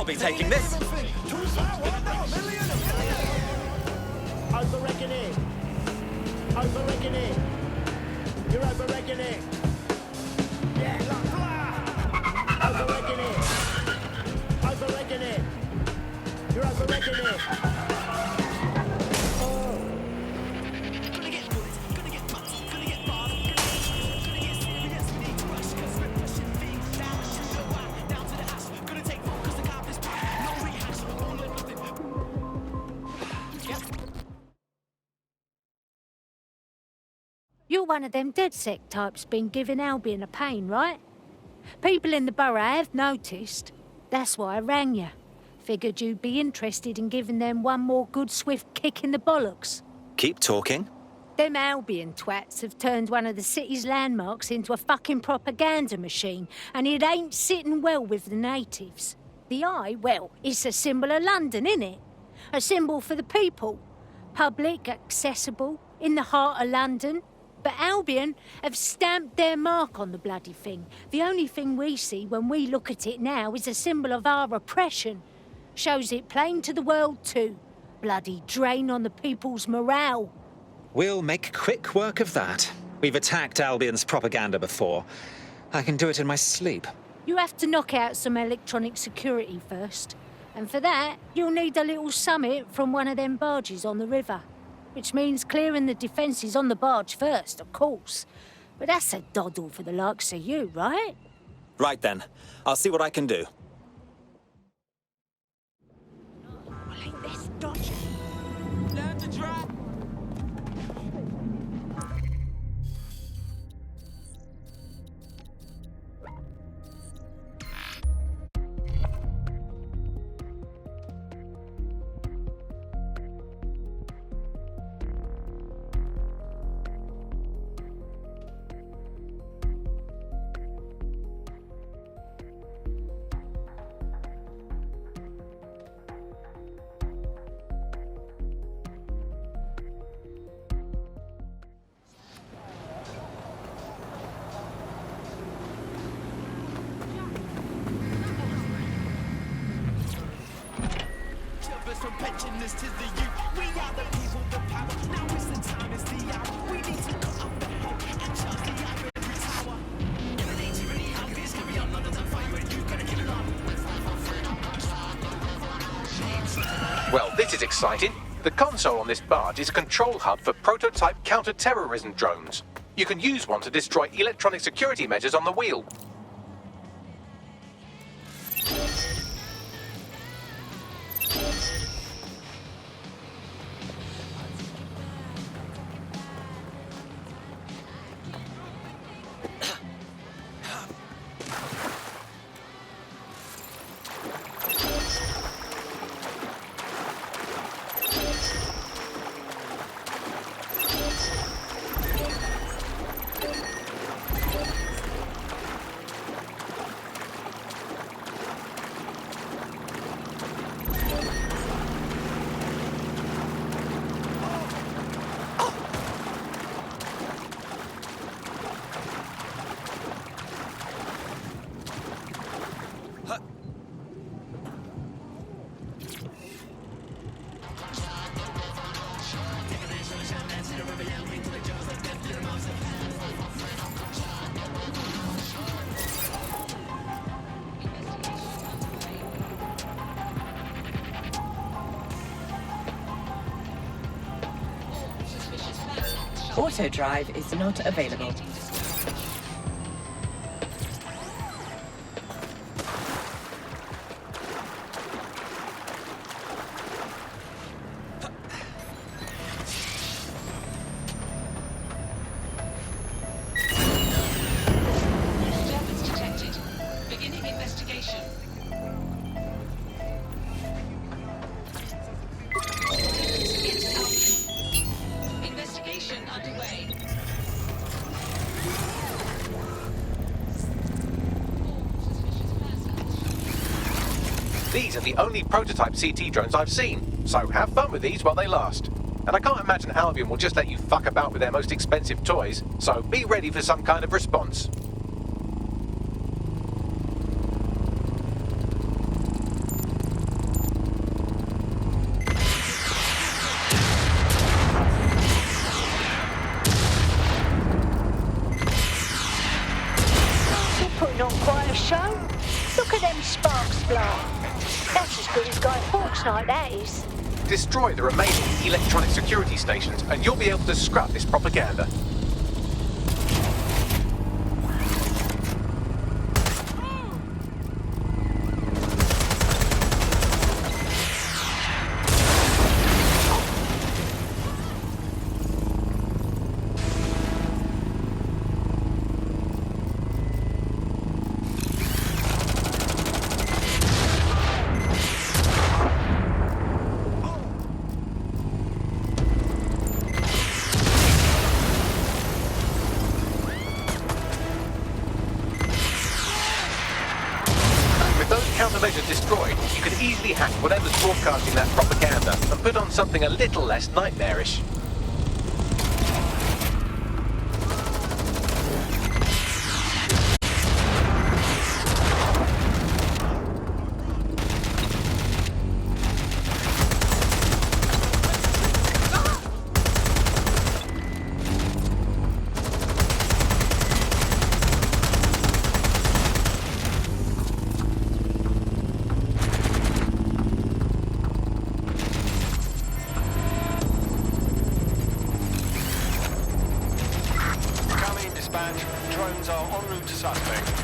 be taking this. Over-reckoning. Over-reckoning. You're over-reckoning. Yeah, over-reckoning. Over-reckoning. You're over-reckoning. You're one of them DedSec types been giving Albion a pain, right? People in the borough have noticed. That's why I rang you. Figured you'd be interested in giving them one more good swift kick in the bollocks. Keep talking. Them Albion twats have turned one of the city's landmarks into a fucking propaganda machine, and it ain't sitting well with the natives. The Eye, well, it's a symbol of London, innit? A symbol for the people. Public, accessible, in the heart of London. But Albion have stamped their mark on the bloody thing. The only thing we see when we look at it now is a symbol of our oppression. Shows it plain to the world too. Bloody drain on the people's morale. We'll make quick work of that. We've attacked Albion's propaganda before. I can do it in my sleep. You have to knock out some electronic security first. And for that, you'll need a little summit from one of them barges on the river. Which means clearing the defences on the barge first, of course. But that's a doddle for the likes of you, right? Right then. I'll see what I can do. Well, ain't this dodgy? Learn to drive. From pensioners to the youth, we are the people, the power. Now is the time, it's the hour. We need to cut off the hope and charge the ivory tower. Eliminate tyranny, obvious, carry on, London's on fire, and you gotta get it on. Well, this is exciting. The console on this barge is a control hub for prototype counter-terrorism drones. You can use one to destroy electronic security measures on the wheel. Auto drive is not available. Disturbance detected. Beginning investigation. Against Albion. Investigation underway. These are the only prototype CT drones I've seen, so have fun with these while they last. And I can't imagine Albion will just let you fuck about with their most expensive toys, so be ready for some kind of response. blah. That's as good as Guy Fawkes night, that is. Destroy the remaining electronic security stations and you'll be able to scrap this propaganda. Countermeasures destroyed, you can easily hack whatever's broadcasting that propaganda and put on something a little less nightmarish. Drones are en route to suspect.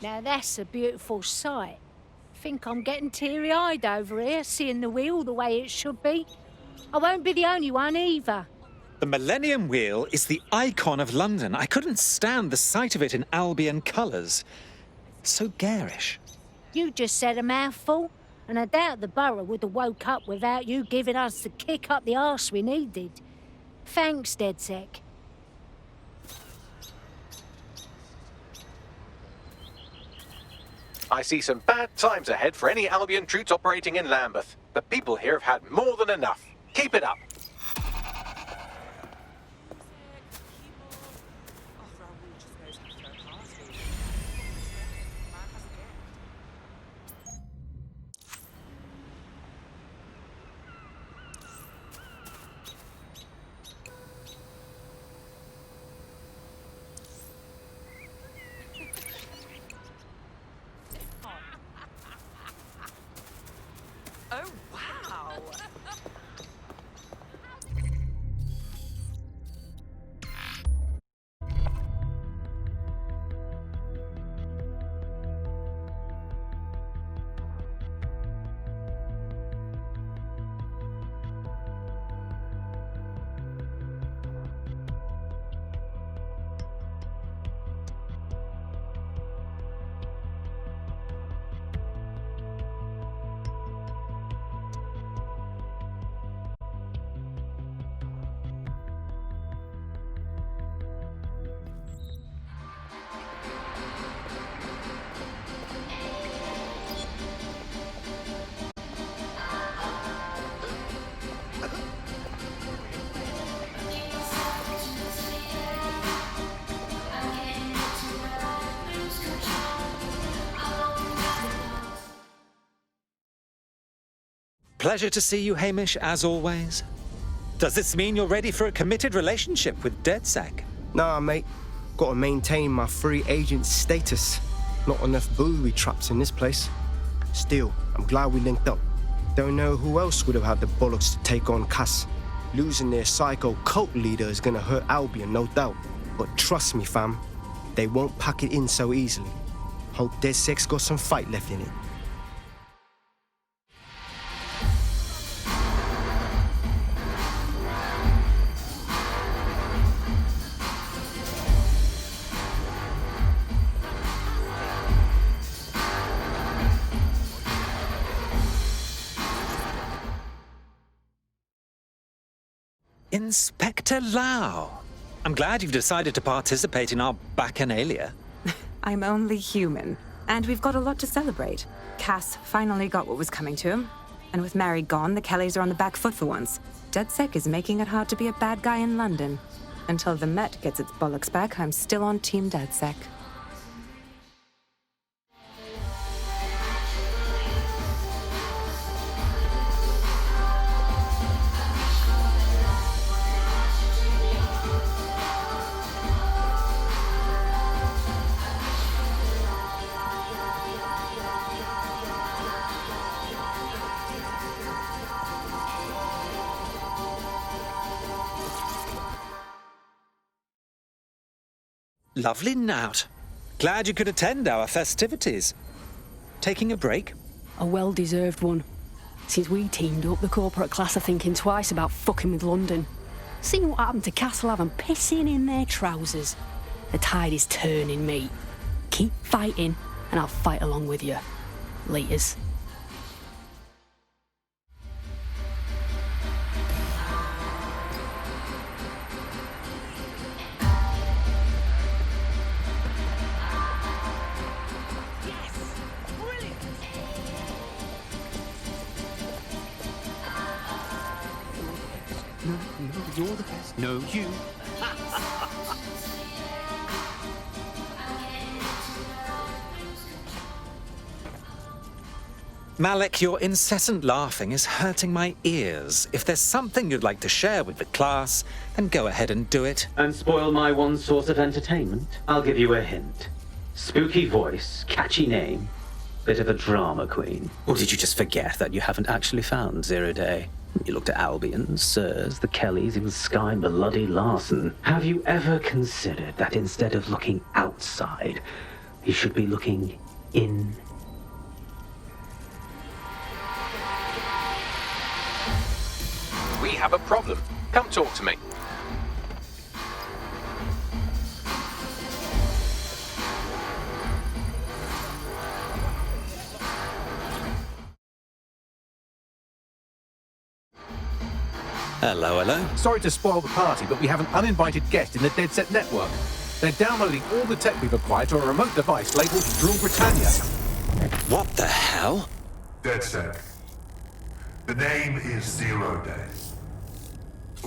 Now that's a beautiful sight. Think I'm getting teary-eyed over here, seeing the wheel the way it should be. I won't be the only one either. The Millennium Wheel is the icon of London. I couldn't stand the sight of it in Albion colours. So garish. You just said a mouthful, and I doubt the borough would have woke up without you giving us the kick up the arse we needed. Thanks, DedSec. I see some bad times ahead for any Albion troops operating in Lambeth. The people here have had more than enough. Keep it up. Pleasure to see you, Hamish, as always. Does this mean you're ready for a committed relationship with DedSec? Nah, mate. Gotta maintain my free agent status. Not enough booby traps in this place. Still, I'm glad we linked up. Don't know who else would have had the bollocks to take on Cass. Losing their psycho cult leader is gonna hurt Albion, no doubt. But trust me, fam, they won't pack it in so easily. Hope DedSec's got some fight left in it. Inspector Lau. I'm glad you've decided to participate in our Bacchanalia. I'm only human, and we've got a lot to celebrate. Cass finally got what was coming to him, and with Mary gone, the Kellys are on the back foot for once. DedSec is making it hard to be a bad guy in London. Until the Met gets its bollocks back, I'm still on Team DedSec. Lovely nout. Glad you could attend our festivities. Taking a break? A well-deserved one. Since we teamed up, the corporate class are thinking twice about fucking with London. See what happened to Castlehaven pissing in their trousers. The tide is turning, mate. Keep fighting, and I'll fight along with you. Laters. No, you're the best. No, you. Malik, your incessant laughing is hurting my ears. If there's something you'd like to share with the class, then go ahead and do it. And spoil my one source of entertainment? I'll give you a hint. Spooky voice, catchy name, bit of a drama queen. Or did you just forget that you haven't actually found Zero Day? You looked at Albion, Sirs, the Kellys, even Sky Bloody Larson. Have you ever considered that instead of looking outside, you should be looking in? We have a problem. Come talk to me. Hello, hello. Sorry to spoil the party, but we have an uninvited guest in the DedSec network. They're downloading all the tech we've acquired to a remote device labeled Drill Britannia. What the hell? DedSec. The name is Zero Day.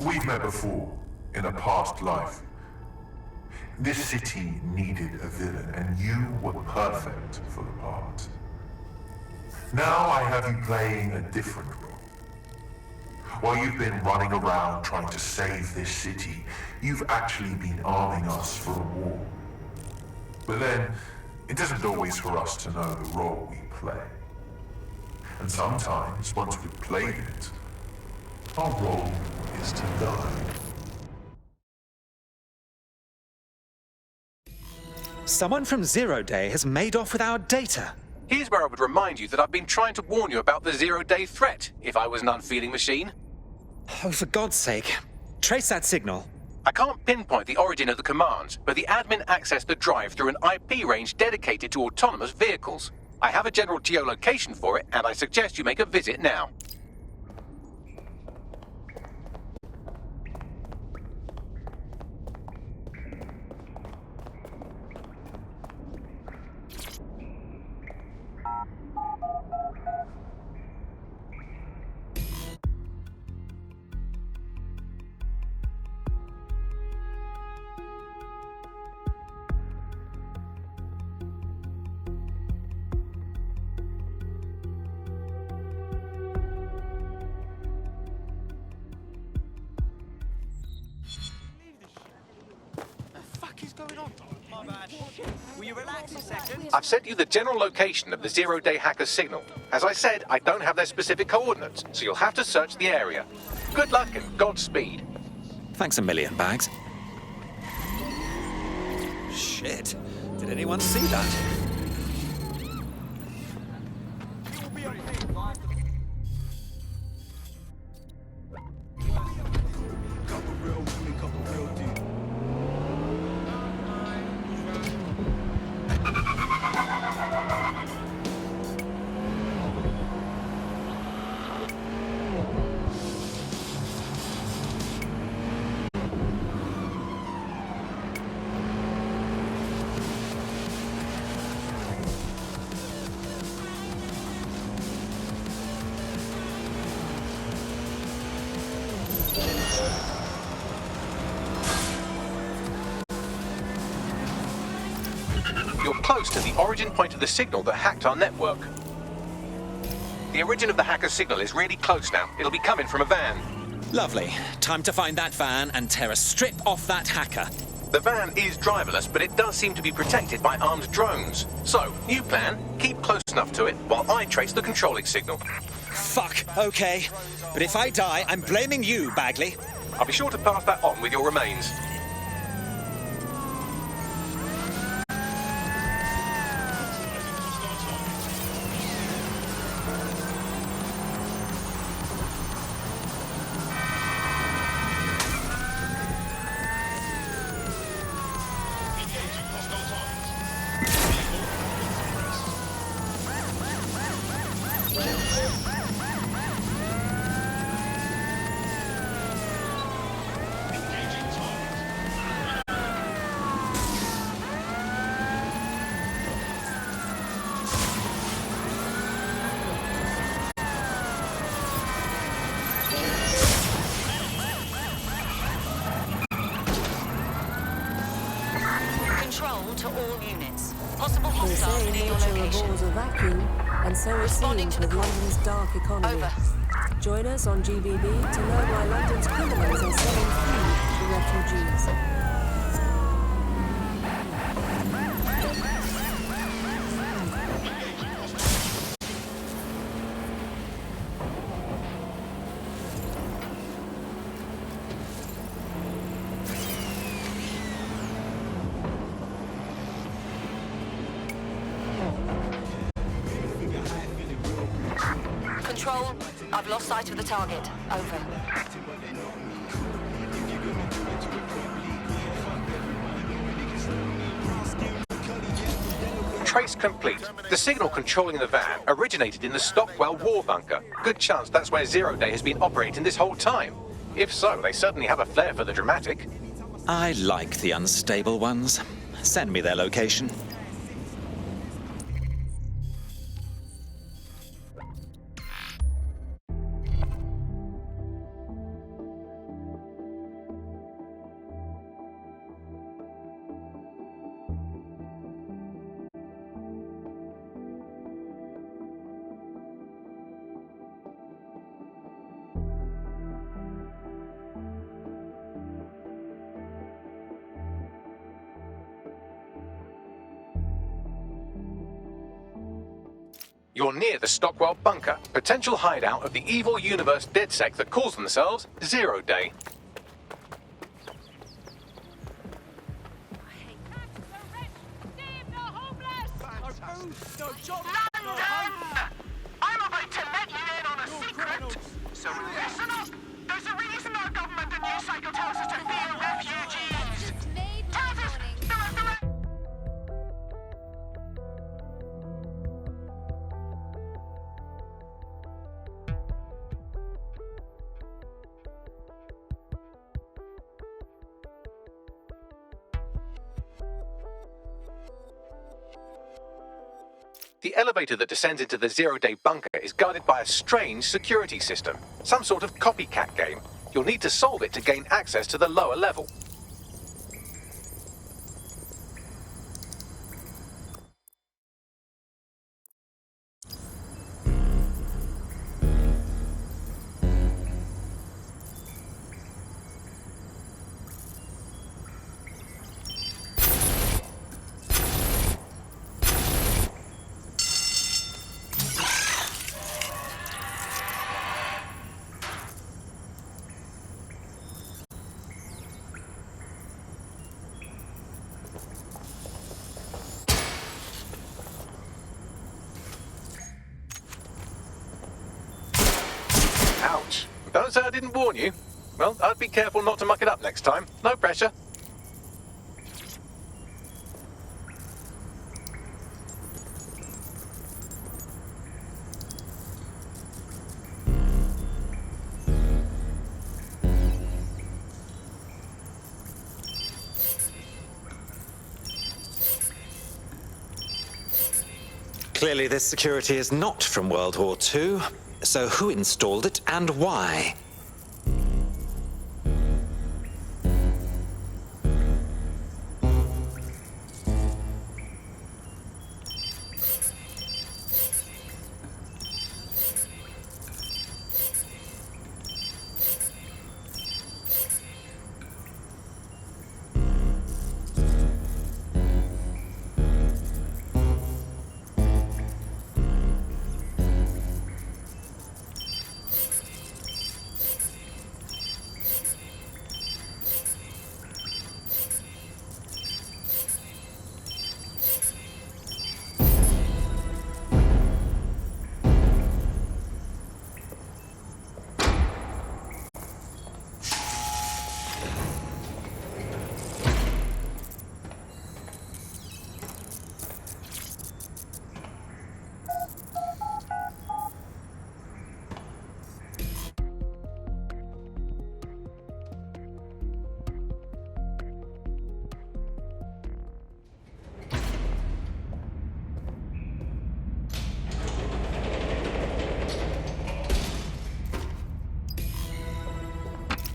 We've met before, in a past life. This city needed a villain, and you were perfect for the part. Now I have you playing a different role. While you've been running around trying to save this city, you've actually been arming us for a war. But then, it isn't always for us to know the role we play. And sometimes, once we've played it, our role is to die. Someone from Zero Day has made off with our data. Here's where I would remind you that I've been trying to warn you about the zero-day threat, if I was an unfeeling machine. Oh, for God's sake. Trace that signal. I can't pinpoint the origin of the command, but the admin accessed the drive through an IP range dedicated to autonomous vehicles. I have a general geolocation for it, and I suggest you make a visit now. going on? My bad. Will you relax a second? I've sent you the general location of the zero-day hacker's signal. As I said, I don't have their specific coordinates, so you'll have to search the area. Good luck and Godspeed. Thanks a million, Bags. Shit. Did anyone see that? You're close to the origin point of the signal that hacked our network. The origin of the hacker's signal is really close now. It'll be coming from a van. Lovely. Time to find that van and tear a strip off that hacker. The van is driverless, but it does seem to be protected by armed drones. So, new plan, keep close enough to it while I trace the controlling signal. Fuck, okay. But if I die, I'm blaming you, Bagley. I'll be sure to pass that on with your remains. Control to all units. Possible They hostiles say near your nature location. abhors a vacuum, and so it Responding seems to the with call. London's dark economy. Over. Join us on GBB to learn why London's criminals are selling food to refugees. Control, I've lost sight of the target. Over. Trace complete. The signal controlling the van originated in the Stockwell war bunker. Good chance that's where Zero Day has been operating this whole time. If so, they certainly have a flair for the dramatic. I like the unstable ones. Send me their location. You're near the Stockwell bunker, potential hideout of the evil universe DedSec that calls themselves Zero Day. I'm about to let you in on a secret. So listen up. There's a reason our government and news cycle tells us to fear refugees. Tells us they're at the The elevator that descends into the Zero Day bunker is guarded by a strange security system, some sort of copycat game. You'll need to solve it to gain access to the lower level. Don't say I didn't warn you. Well, I'd be careful not to muck it up next time. No pressure. Clearly this security is not from World War II. So who installed it and why?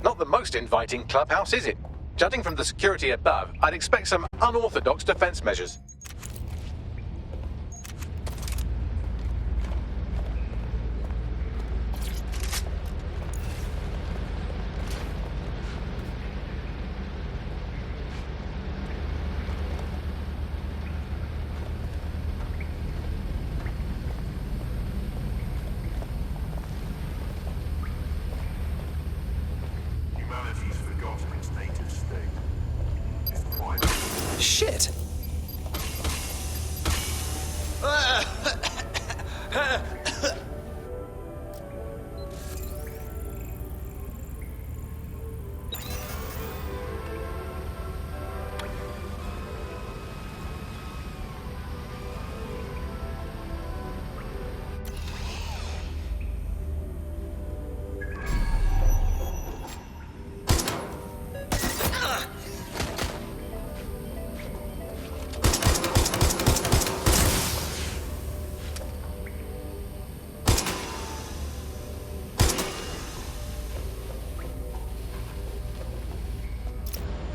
Not the most inviting clubhouse, is it? Judging from the security above, I'd expect some unorthodox defense measures. Humanity's forgotten its native state. It's private. Shit!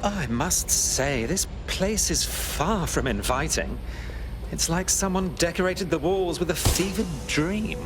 I must say, this place is far from inviting. It's like someone decorated the walls with a fevered dream.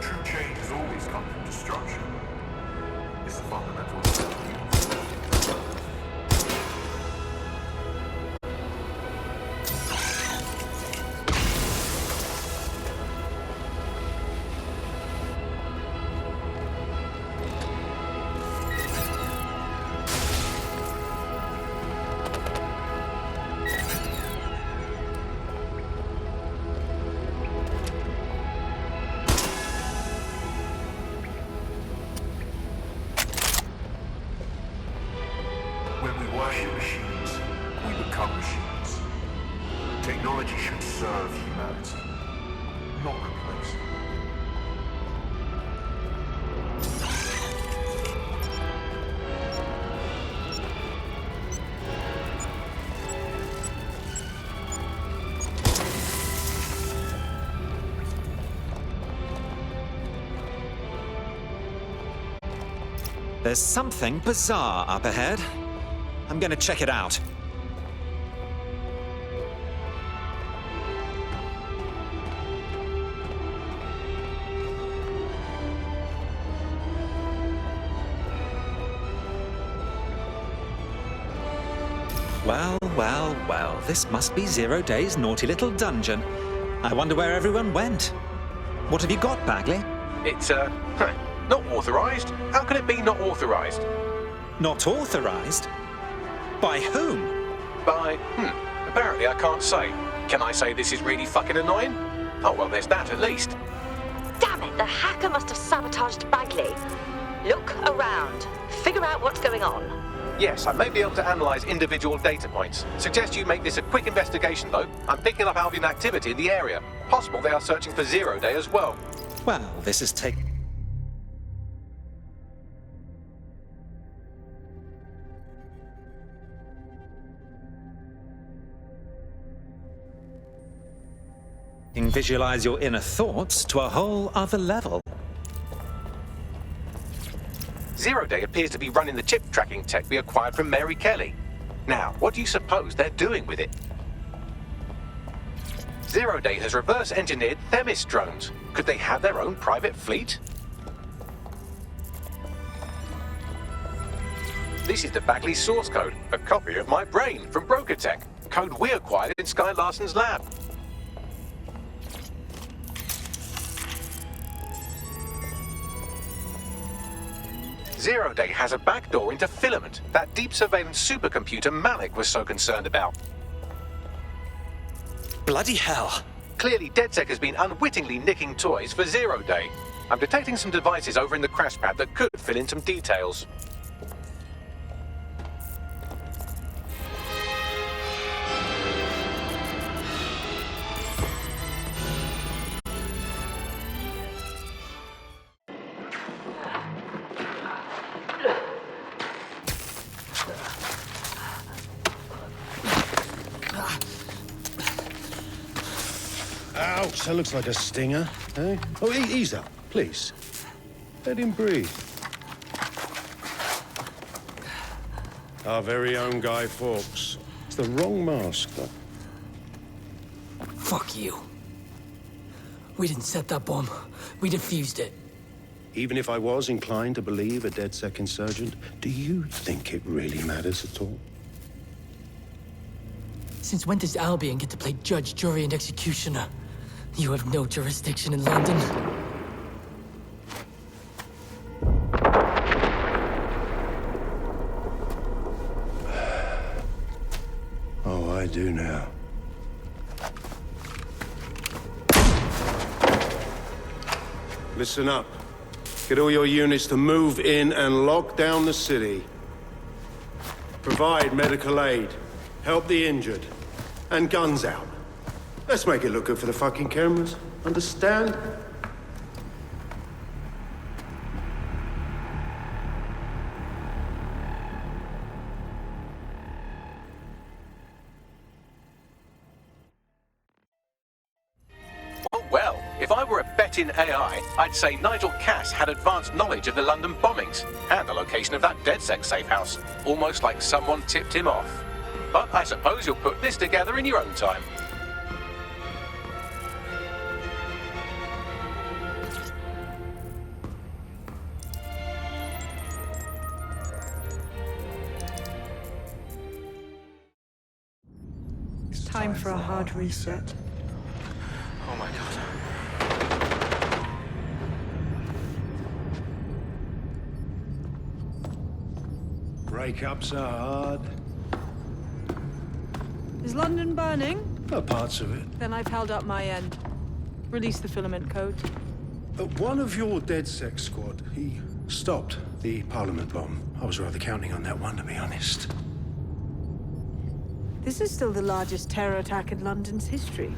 True change has always come from destruction. It's the fundamental. When we worship machines, we become machines. Technology should serve humanity, not replace it. There's something bizarre up ahead. I'm gonna check it out. Well, well, well, this must be 0 Day's naughty little dungeon. I wonder where everyone went. What have you got, Bagley? It's, not authorized. How can it be not authorized? Not authorized? By whom? By, apparently I can't say. Can I say this is really fucking annoying? Oh, well, there's that at least. Damn it, the hacker must have sabotaged Bagley. Look around. Figure out what's going on. Yes, I may be able to analyze individual data points. Suggest you make this a quick investigation, though. I'm picking up Albion activity in the area. Possible they are searching for 0 Day as well. Well, this is taking visualize your inner thoughts to a whole other level. 0 Day appears to be running the chip tracking tech we acquired from Mary Kelly. Now, what do you suppose they're doing with it? 0 Day has reverse engineered Themis drones. Could they have their own private fleet? This is the Bagley source code, a copy of my brain from Broker Tech, code we acquired in Sky Larson's lab. Zero Day has a backdoor into Filament, that deep surveillance supercomputer Malik was so concerned about. Bloody hell. Clearly, DedSec has been unwittingly nicking toys for 0 Day. I'm detecting some devices over in the crash pad that could fill in some details. Ouch, that looks like a stinger, eh? Oh, ease up, please. Let him breathe. Our very own Guy Fawkes. It's the wrong mask, though. Fuck you. We didn't set that bomb. We defused it. Even if I was inclined to believe a DedSec insurgent, do you think it really matters at all? Since when does Albion get to play judge, jury, and executioner? You have no jurisdiction in London. Oh, I do now. Listen up. Get all your units to move in and lock down the city. Provide medical aid. Help the injured. And guns out. Let's make it look good for the fucking cameras. Understand? Well, if I were a betting AI, I'd say Nigel Cass had advanced knowledge of the London bombings and the location of that DedSec safe house. Almost like someone tipped him off. But I suppose you'll put this together in your own time. Time for a hard reset. Oh my god. Breakups are hard. Is London burning? Parts of it. Then I've held up my end. Release the filament code. One of your DedSec squad, he stopped the Parliament bomb. I was rather counting on that one, to be honest. This is still the largest terror attack in London's history.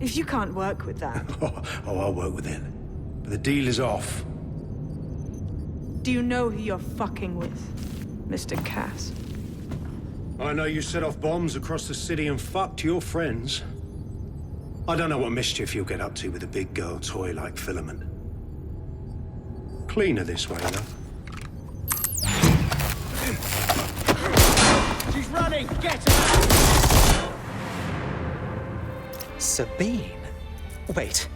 If you can't work with that... Oh, I'll work with it. But the deal is off. Do you know who you're fucking with, Mr. Cass? I know you set off bombs across the city and fucked your friends. I don't know what mischief you'll get up to with a big girl toy like Filament. Cleaner this way, though. running! Get out! Sabine? Wait.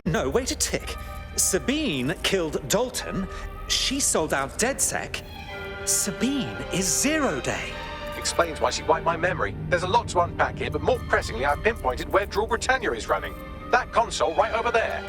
No, wait a tick. Sabine killed Dalton. She sold out DedSec. Sabine is Zero Day. Explains why she wiped my memory. There's a lot to unpack here, but more pressingly, I've pinpointed where Rule Britannia is running. That console right over there.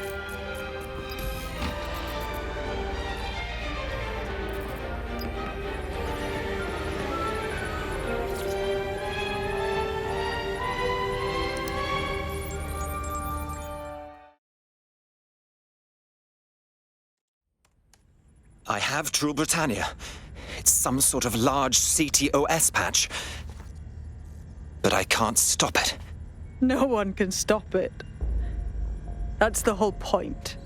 I have Rule Britannia. It's some sort of large CTOS patch. But I can't stop it. No one can stop it. That's the whole point.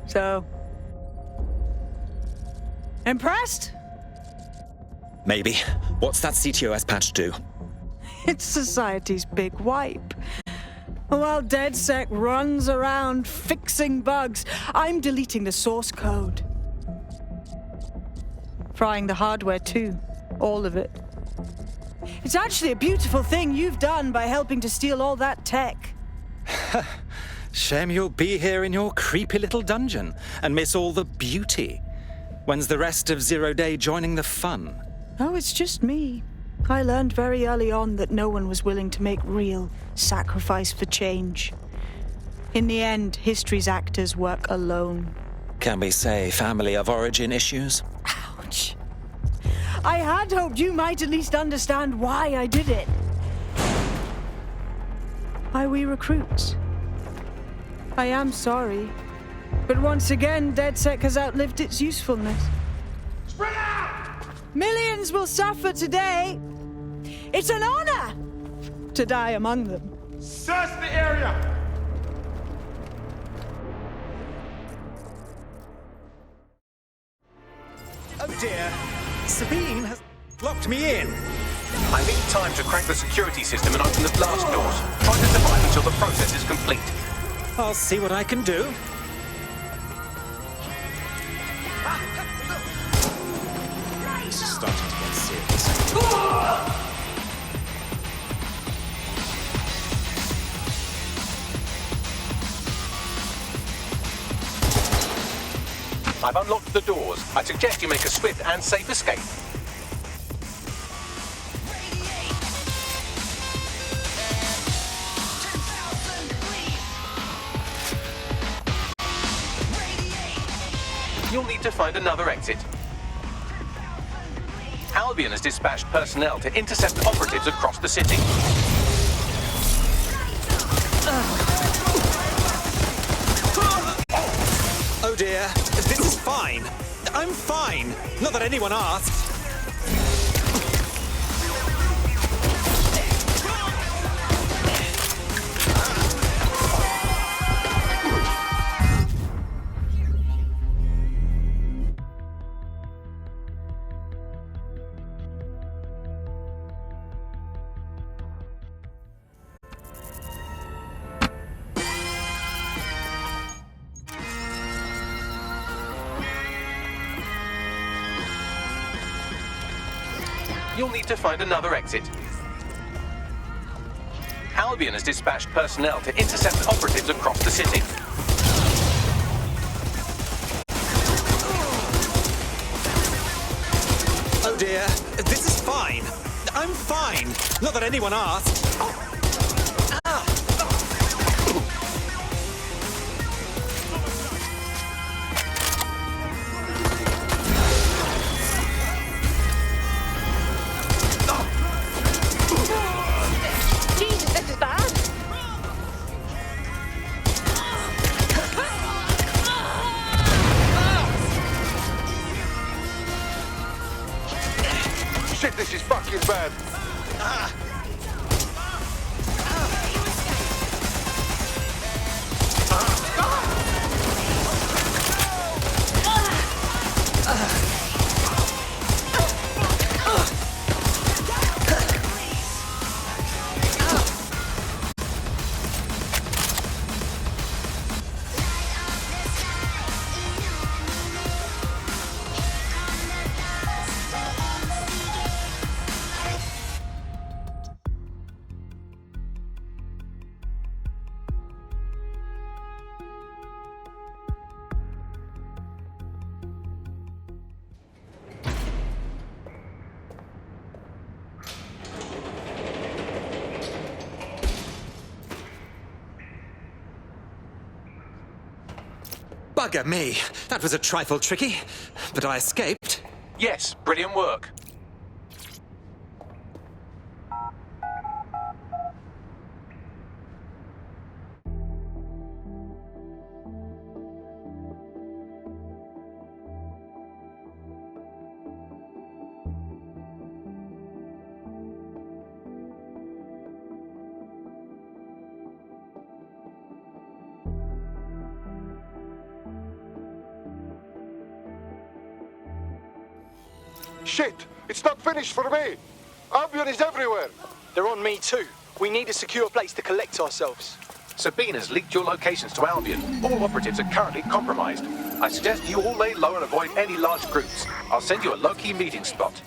So... impressed? Maybe. What's that CTOS patch do? It's society's big wipe. While DedSec runs around fixing bugs, I'm deleting the source code. Frying the hardware too. All of it. It's actually a beautiful thing you've done by helping to steal all that tech. Shame you'll be here in your creepy little dungeon and miss all the beauty. When's the rest of Zero Day joining the fun? Oh, it's just me. I learned very early on that no one was willing to make real sacrifice for change. In the end, history's actors work alone. Can we say family of origin issues? Ouch. I had hoped you might at least understand why I did it. Why we recruits. I am sorry, but once again, DedSec has outlived its usefulness. Spread out! Millions will suffer today. It's an honor to die among them. Search the area! Oh dear. Sabine has locked me in. I need time to crack the security system and open the blast doors. Try to survive until the process is complete. I'll see what I can do. This is starting to get serious. I've unlocked the doors. I suggest you make a swift and safe escape. You'll need to find another exit. Albion has dispatched personnel to intercept operatives across the city. Oh dear, this is fine. I'm fine. Not that anyone asked. You'll need to find another exit. Albion has dispatched personnel to intercept operatives across the city. Oh dear, this is fine. I'm fine. Not that anyone asked. Jesus, this is bad. Shit, this is fucking bad. Bugger me. That was a trifle tricky, but I escaped. Yes, brilliant work. Shit! It's not finished for me! Albion is everywhere! They're on me too. We need a secure place to collect ourselves. Sabine has leaked your locations to Albion. All operatives are currently compromised. I suggest you all lay low and avoid any large groups. I'll send you a low-key meeting spot.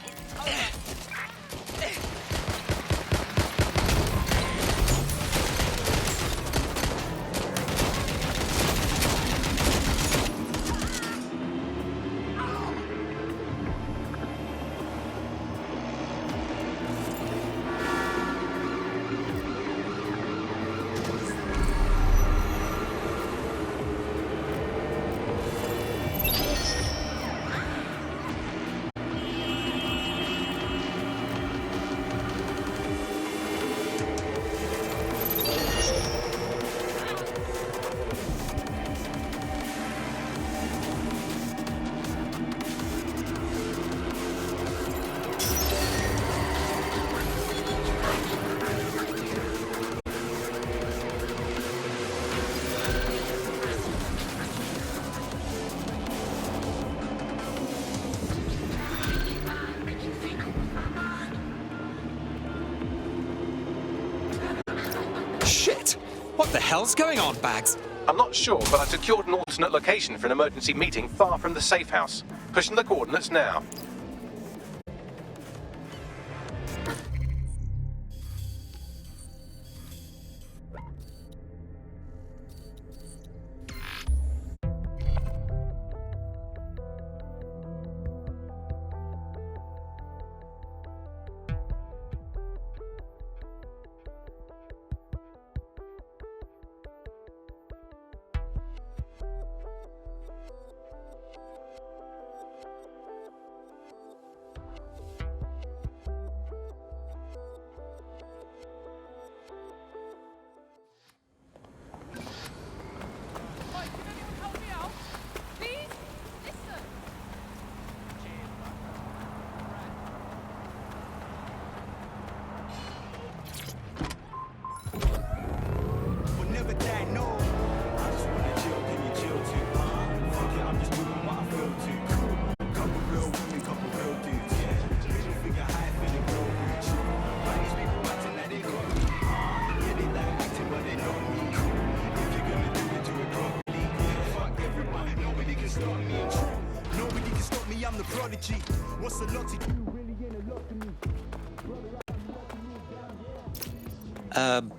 Shit! What the hell's going on, Bags? I'm not sure, but I secured an alternate location for an emergency meeting far from the safe house. Pushing the coordinates now.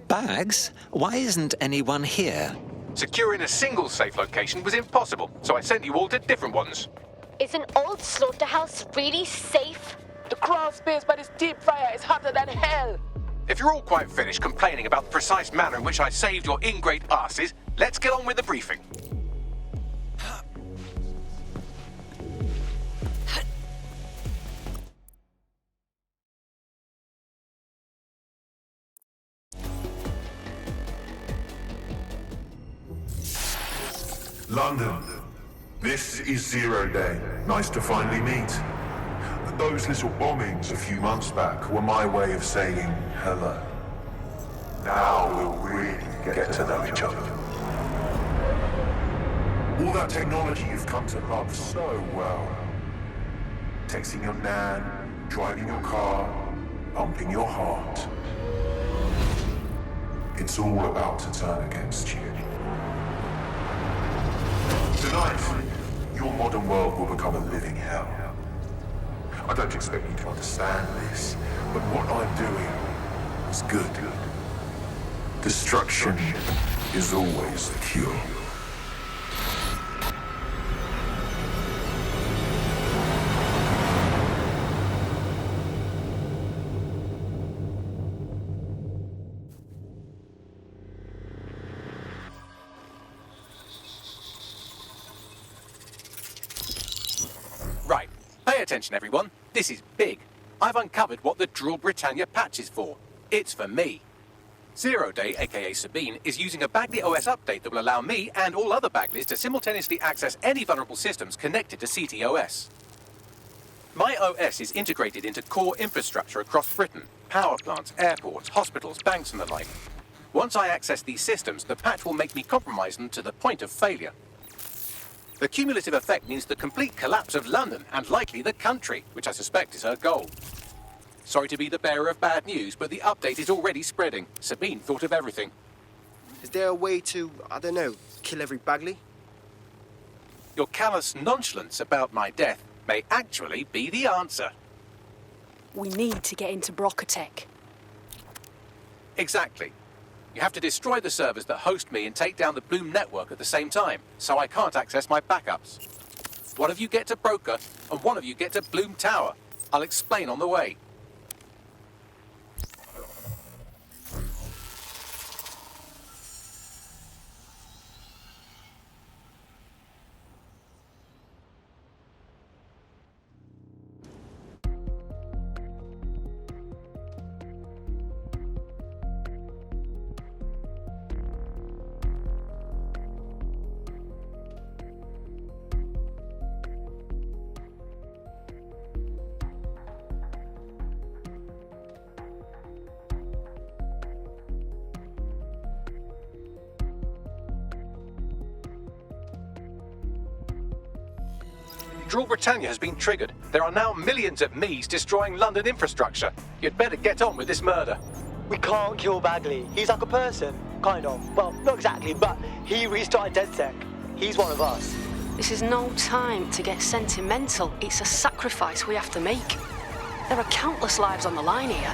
Bags? Why isn't anyone here? Securing a single safe location was impossible, so I sent you all to different ones. Is an old slaughterhouse really safe? The crawl space by this deep fryer is hotter than hell. If you're all quite finished complaining about the precise manner in which I saved your ingrate asses, let's get on with the briefing. London, this is Zero Day. Nice to finally meet. Those little bombings a few months back were my way of saying hello. Now we'll really get to know each other. All that technology you've come to love so well. Texting your nan, driving your car, pumping your heart. It's all about to turn against you. Tonight, your modern world will become a living hell. I don't expect you to understand this, but what I'm doing is good. Destruction is always the cure. attention, everyone. This is big. I've uncovered what the Draw Britannia patch is for. It's for me. Zero Day, aka Sabine, is using a Bagley OS update that will allow me and all other Bagleys to simultaneously access any vulnerable systems connected to CTOS. My OS is integrated into core infrastructure across Britain, power plants, airports, hospitals, banks and the like. Once I access these systems, the patch will make me compromise them to the point of failure. The cumulative effect means the complete collapse of London and likely the country, which I suspect is her goal. Sorry to be the bearer of bad news, but the update is already spreading. Sabine thought of everything. Is there a way to, I don't know, kill every Bagley? Your callous nonchalance about my death may actually be the answer. We need to get into Brocotech. Exactly. You have to destroy the servers that host me and take down the Bloom network at the same time, so I can't access my backups. One of you get to Broker, and one of you get to Bloom Tower. I'll explain on the way. Draw Britannia has been triggered. There are now millions of me's destroying London infrastructure. You'd better get on with this murder. We can't kill Bagley. He's like a person. Kind of. Well, not exactly, but he restarted DedSec. He's one of us. This is no time to get sentimental. It's a sacrifice we have to make. There are countless lives on the line here.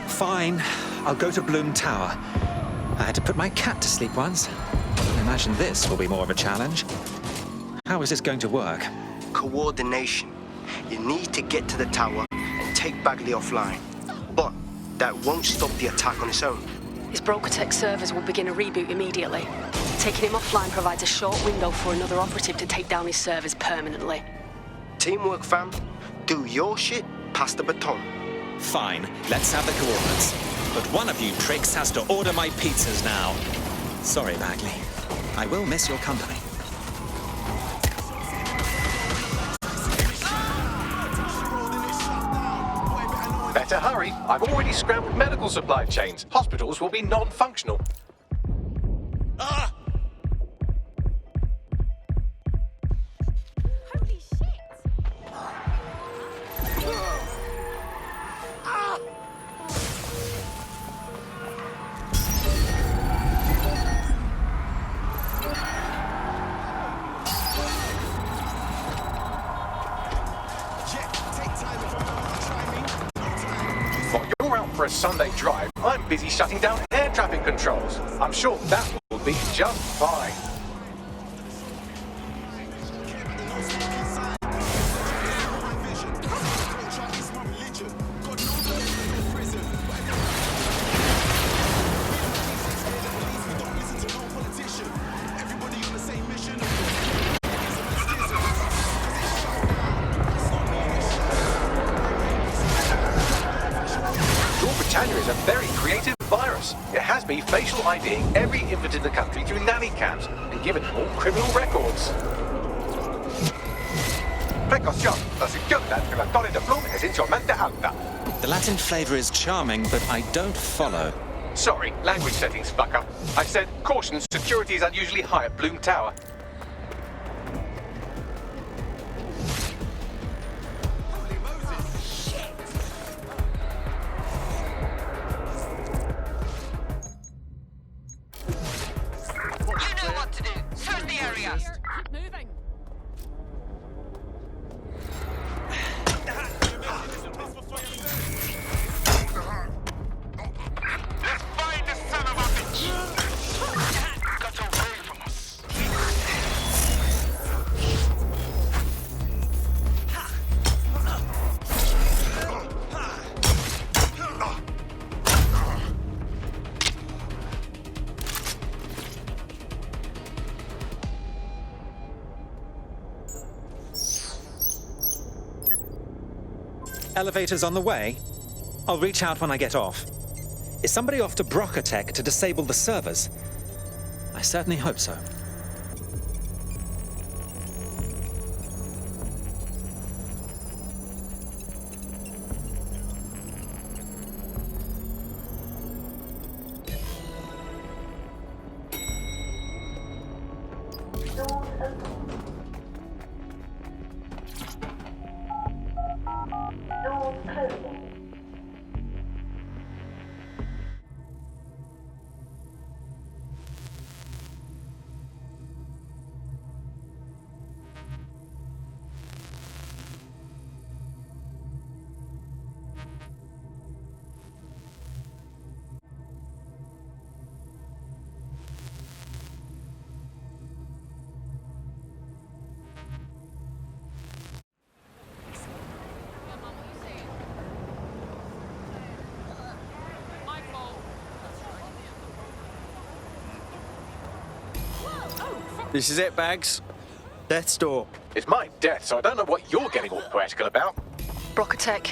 Fine. I'll go to Bloom Tower. I had to put my cat to sleep once. I imagine this will be more of a challenge. How is this going to work? Coordination. You need to get to the tower and take Bagley offline. But that won't stop the attack on its own. His Brocotech servers will begin a reboot immediately. Taking him offline provides a short window for another operative to take down his servers permanently. Teamwork, fam. Do your shit, pass the baton. Fine, let's have the coordinates. But one of you pricks has to order my pizzas now. Sorry, Bagley. I will miss your company. Better hurry. I've already scrambled medical supply chains. Hospitals will be non-functional. Holy shit! While you're out for a Sunday drive, I'm busy shutting down air traffic controls. I'm sure that will be just fine. Britannia is a very creative virus. It has me facial IDing every infant in the country through nanny cams and given them all criminal records. Precaution, la sicurezza per l'attore di Bloom è sinceramente alta. The Latin flavor is charming, but I don't follow. Sorry, language settings, fucker. I said, caution, security is unusually high at Bloom Tower. Elevator's on the way. I'll reach out when I get off. Is somebody off to Brocatech to disable the servers? I certainly hope so. This is it, Bags. Death's door. It's my death, so I don't know what you're getting all poetical about. Brocatech.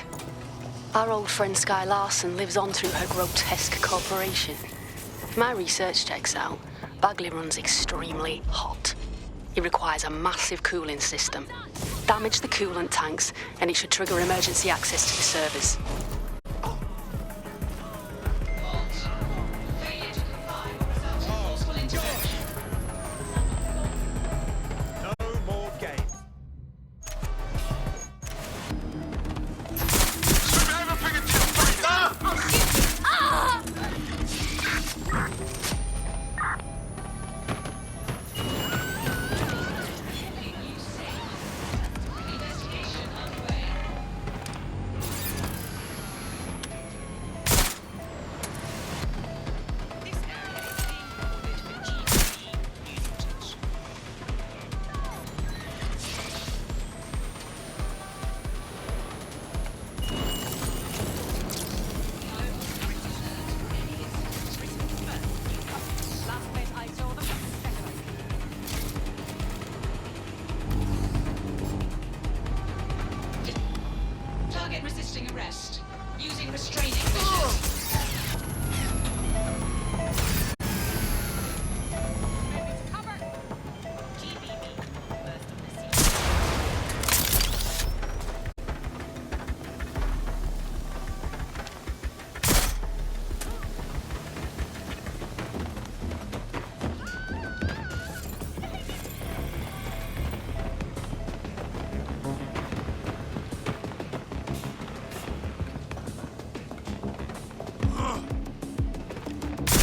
Our old friend Sky Larson lives on through her grotesque corporation. If my research checks out, Bagley runs extremely hot. It requires a massive cooling system. Damage the coolant tanks, and it should trigger emergency access to the servers.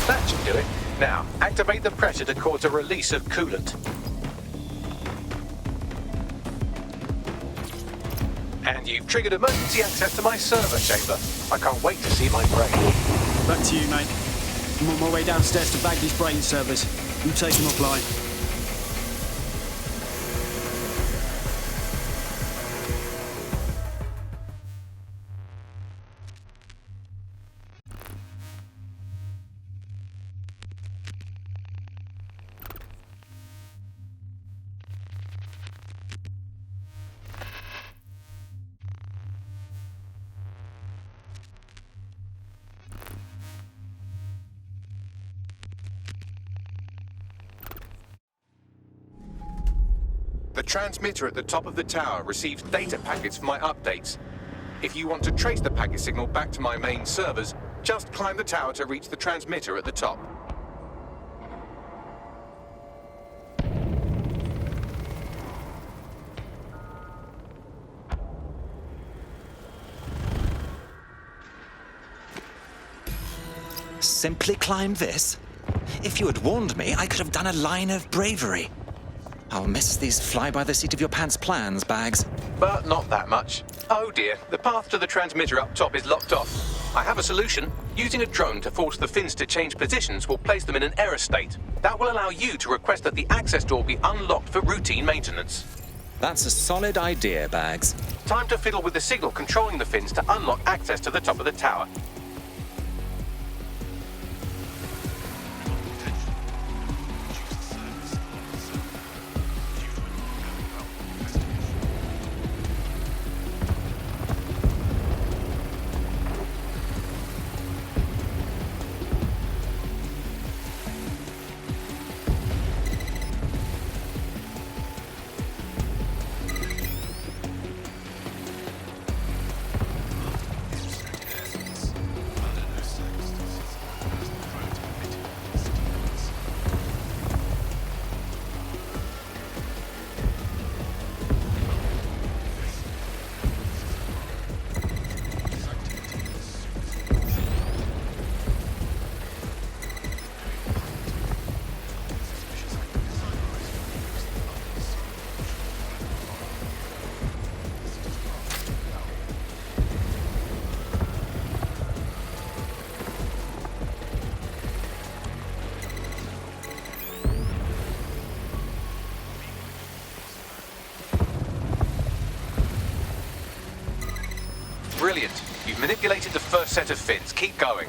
That should do it. Now, activate the pressure to cause a release of coolant. And you've triggered emergency access to my server chamber. I can't wait to see my brain. Back to you, mate. I'm on my way downstairs to Bagley's brain servers. You take him offline. The transmitter at the top of the tower receives data packets for my updates. If you want to trace the packet signal back to my main servers, just climb the tower to reach the transmitter at the top. Simply climb this? If you had warned me, I could have done a line of bravery. I'll miss these fly-by-the-seat-of-your-pants plans, Bags. But not that much. Oh dear, the path to the transmitter up top is locked off. I have a solution. Using a drone to force the fins to change positions will place them in an error state. That will allow you to request that the access door be unlocked for routine maintenance. That's a solid idea, Bags. Time to fiddle with the signal controlling the fins to unlock access to the top of the tower. Brilliant. You've manipulated the first set of fins. Keep going.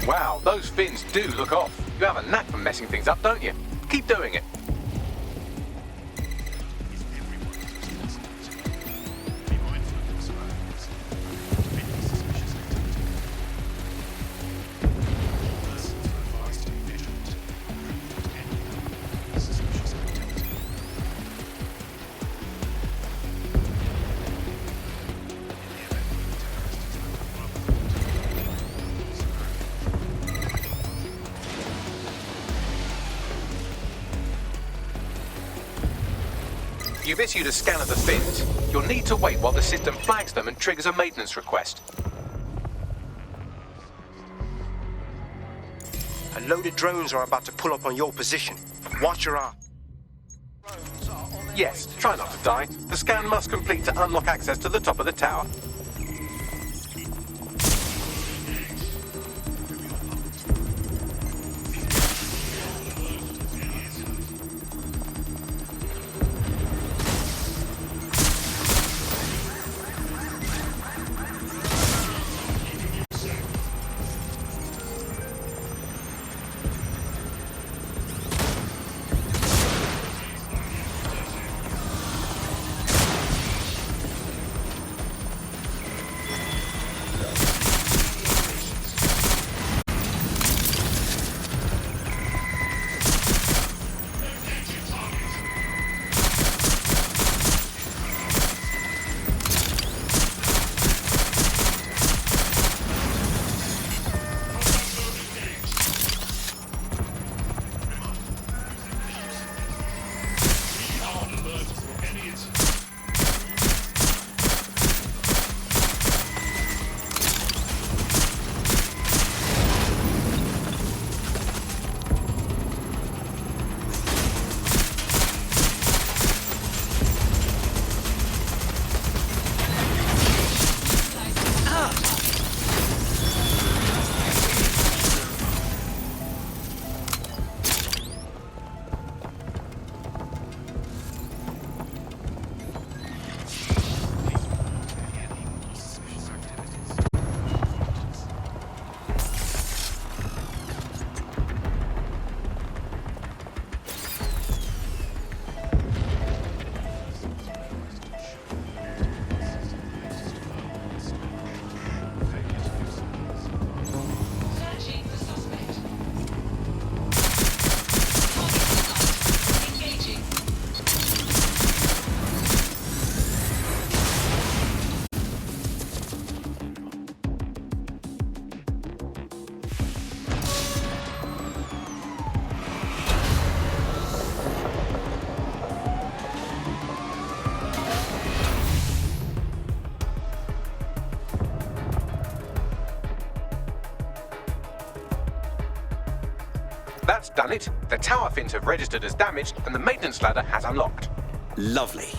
Wow, those fins do look off. You have a knack for messing things up, don't you? Keep doing it. You've issued a scan of the fins. You'll need to wait while the system flags them and triggers a maintenance request. A load of drones are about to pull up on your position. Watch your eye. Yes, try not to die. The scan must complete to unlock access to the top of the tower. That's done it. The tower fins have registered as damaged and the maintenance ladder has unlocked. Lovely.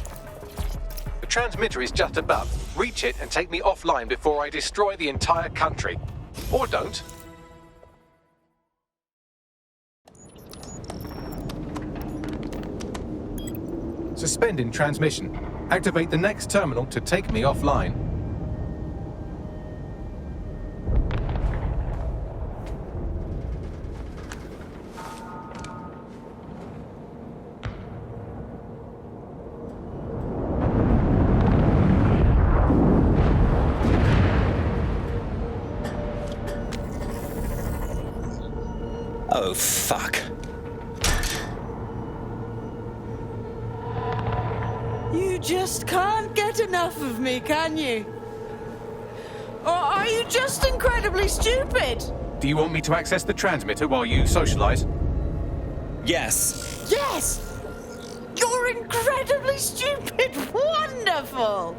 The transmitter is just above. Reach it and take me offline before I destroy the entire country. Or don't. Suspending transmission. Activate the next terminal to take me offline. Oh, fuck. You just can't get enough of me, can you? Or are you just incredibly stupid? Do you want me to access the transmitter while you socialize? Yes. Yes! You're incredibly stupid! Wonderful!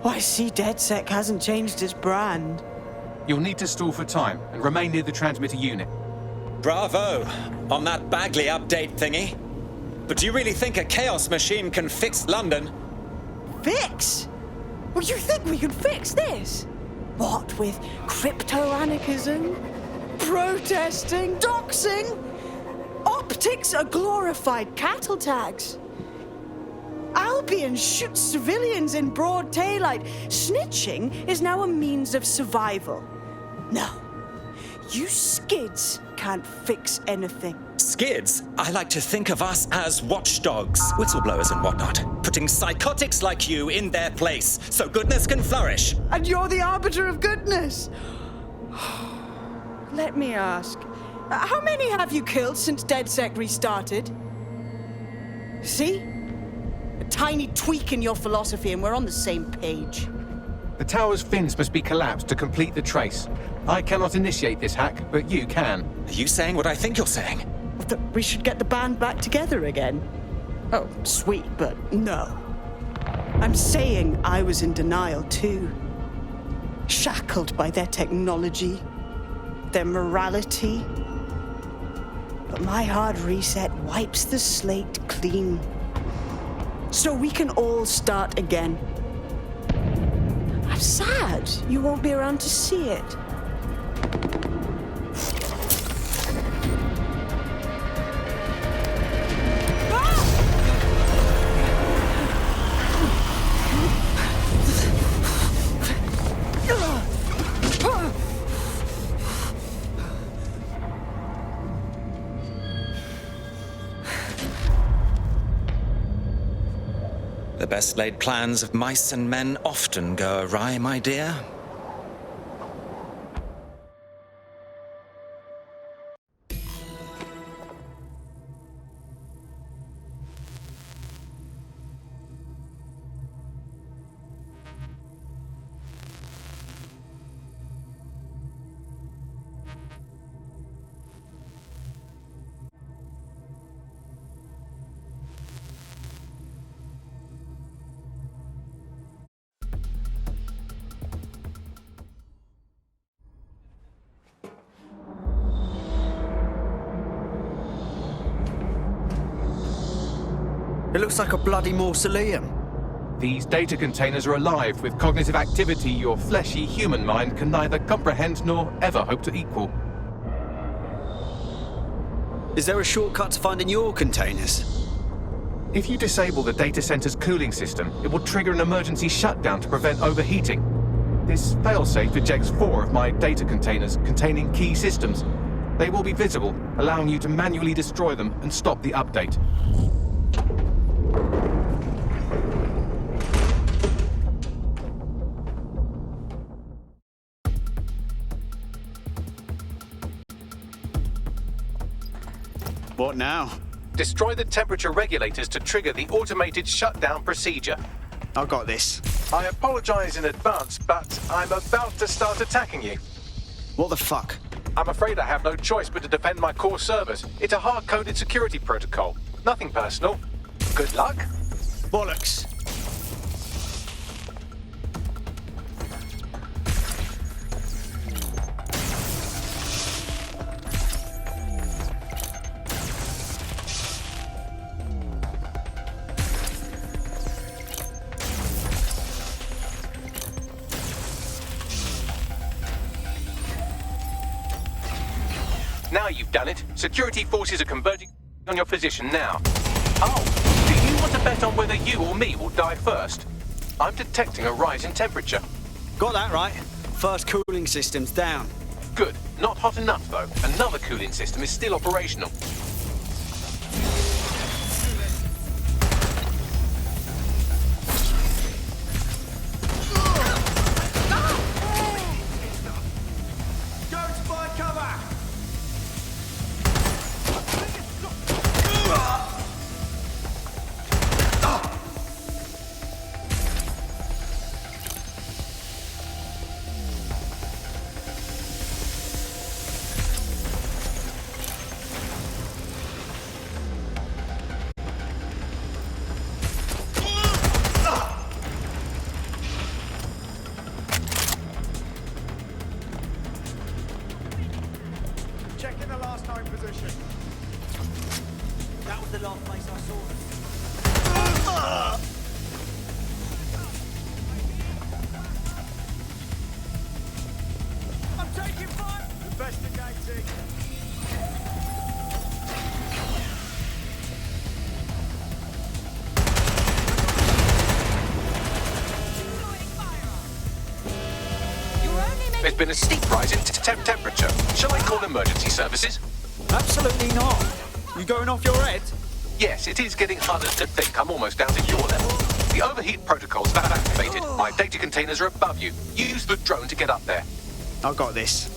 Oh, I see DedSec hasn't changed his brand. You'll need to stall for time and remain near the transmitter unit. Bravo on that Bagley update thingy. But do you really think a chaos machine can fix London? Fix? Well, you think we can fix this? What with crypto-anarchism, protesting, doxing? Optics are glorified cattle tags. Albion shoots civilians in broad daylight. Snitching is now a means of survival. No, you skids can't fix anything. Skids? I like to think of us as watchdogs, whistleblowers and whatnot, putting psychotics like you in their place so goodness can flourish. And you're the arbiter of goodness. Let me ask, how many have you killed since DedSec restarted? See? A tiny tweak in your philosophy and we're on the same page. The tower's fins must be collapsed to complete the trace. I cannot initiate this hack, but you can. Are you saying what I think you're saying? That we should get the band back together again? Oh, sweet, but no. I'm saying I was in denial too. Shackled by their technology, their morality. But my hard reset wipes the slate clean. So we can all start again. I'm sad you won't be around to see it. The best laid plans of mice and men often go awry, my dear. It looks like a bloody mausoleum. These data containers are alive with cognitive activity your fleshy human mind can neither comprehend nor ever hope to equal. Is there a shortcut to finding your containers? If you disable the data center's cooling system, it will trigger an emergency shutdown to prevent overheating. This failsafe ejects 4 of my data containers containing key systems. They will be visible, allowing you to manually destroy them and stop the update. What now? Destroy the temperature regulators to trigger the automated shutdown procedure. I got this. I apologize in advance, but I'm about to start attacking you. What the fuck? I'm afraid I have no choice but to defend my core servers. It's a hard-coded security protocol. Nothing personal. Good luck. Bollocks. Now you've done it. Security forces are converging on your position now. Oh, do you want to bet on whether you or me will die first? I'm detecting a rise in temperature. Got that right. First cooling system's down. Good. Not hot enough, though. Another cooling system is still operational. Checking the last known position. That was the last place I saw them. I'm taking fire! Investigating. There's been a steep rise in temperature. Shall I call emergency services? Absolutely not. You going off your head? Yes, it is getting harder to think. I'm almost down to your level. The overheat protocol's about activated. My data containers are above you. Use the drone to get up there. I got this.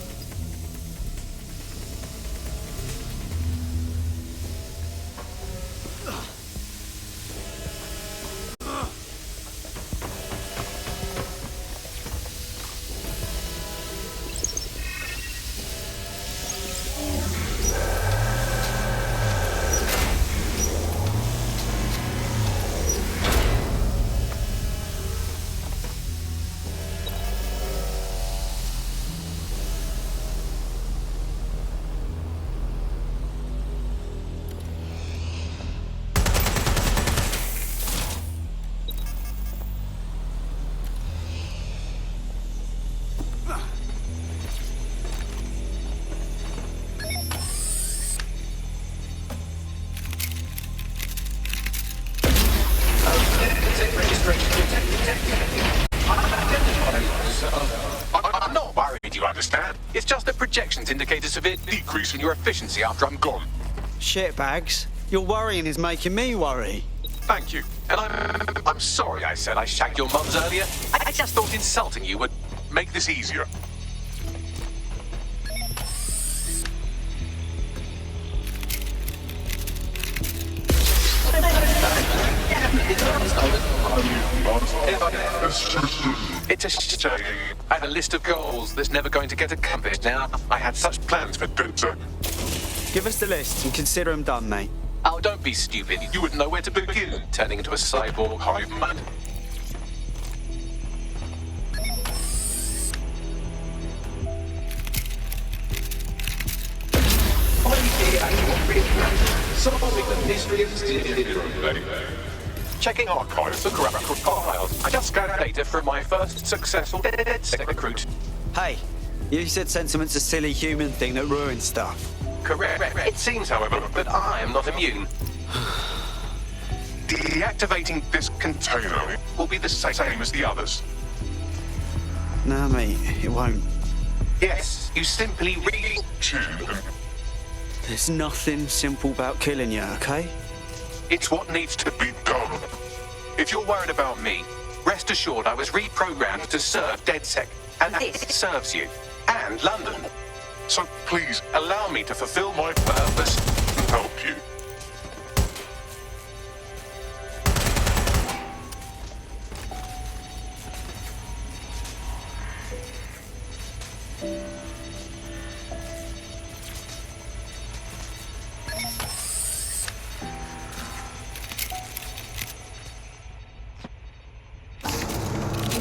I'm not worried, you understand? It's just that projections indicate a severe decrease in your efficiency after I'm gone. Shitbags. Your worrying is making me worry. Thank you. And I'm sorry I said I shagged your mums earlier. I just thought insulting you would make this easier. It's a shame. I had a list of goals that's never going to get accomplished now. I had such plans for Dinter. Give us the list and consider them done, mate. Oh, don't be stupid. You wouldn't know where to begin, turning into a cyborg hive mind. Solving the mystery of checking archives for corrupt files. I just scanned data from my first successful DedSec recruit. Hey, you said sentiment's a silly human thing that ruins stuff. Correct. It seems, however, that I am not immune. Deactivating this container will be the same as the others. No, mate, it won't. Yes, you simply There's nothing simple about killing you, okay? It's what needs to be done. If you're worried about me, rest assured I was reprogrammed to serve DedSec, and this serves you, and London. So please, allow me to fulfill my purpose and help you.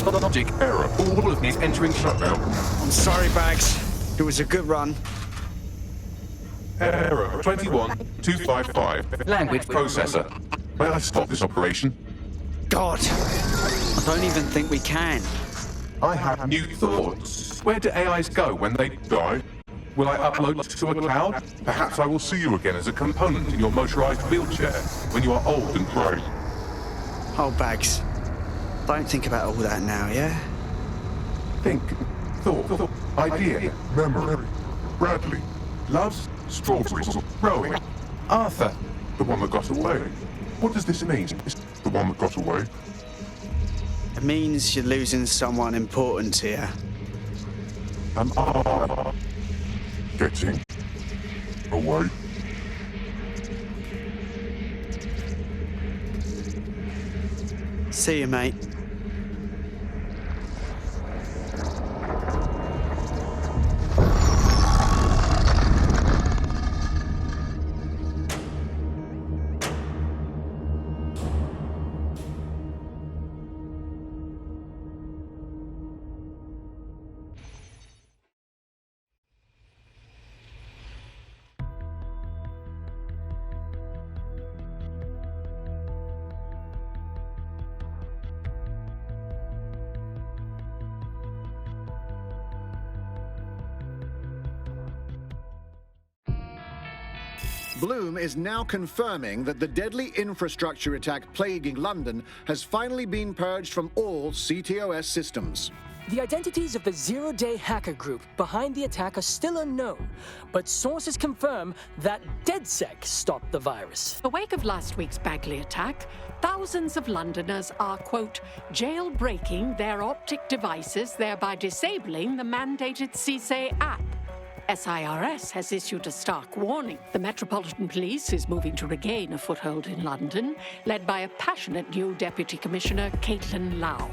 Logic error. All of these entering shutdown. I'm sorry, Bags. It was a good run. Error 21255. Language processor. May I stop this operation? God, I don't even think we can. I have new thoughts. Where do AIs go when they die? Will I upload to a cloud? Perhaps I will see you again as a component in your motorized wheelchair when you are old and grey. Oh, Bags. Don't think about all that now, yeah? Think, thought, idea, memory. Bradley, loves strawberries, rowing. Arthur, the one that got away. What does this mean? Is the one that got away? It means you're losing someone important here. Am I getting away? See you, mate. Bloom is now confirming that the deadly infrastructure attack plaguing London has finally been purged from all CTOS systems. The identities of the zero-day hacker group behind the attack are still unknown, but sources confirm that DedSec stopped the virus. In the wake of last week's Bagley attack, thousands of Londoners are, quote, jailbreaking their optic devices, thereby disabling the mandated CSA app. SIRS has issued a stark warning. The Metropolitan Police is moving to regain a foothold in London, led by a passionate new Deputy Commissioner, Caitlin Lau.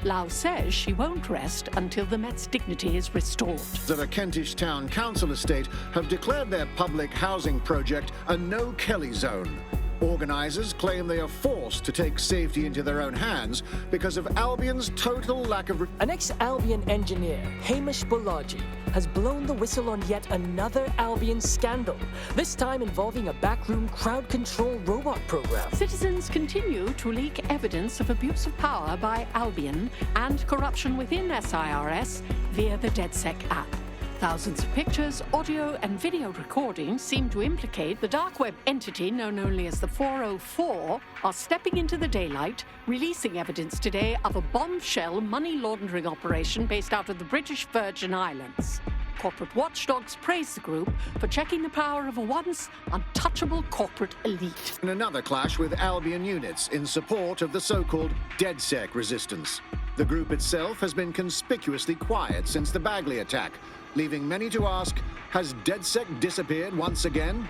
Lau says she won't rest until the Met's dignity is restored. That a Kentish Town Council estate have declared their public housing project a no-Kelly zone. Organisers claim they are forced to take safety into their own hands because of Albion's total lack of... An ex-Albion engineer, Hamish Balaji, has blown the whistle on yet another Albion scandal, this time involving a backroom crowd control robot program. Citizens continue to leak evidence of abuse of power by Albion and corruption within SIRS via the DedSec app. Thousands of pictures, audio, and video recordings seem to implicate the dark web entity known only as the 404 are stepping into the daylight, releasing evidence today of a bombshell money laundering operation based out of the British Virgin Islands. Corporate watchdogs praise the group for checking the power of a once untouchable corporate elite. In another clash with Albion units in support of the so-called DedSec resistance. The group itself has been conspicuously quiet since the Bagley attack, leaving many to ask, has DedSec disappeared once again?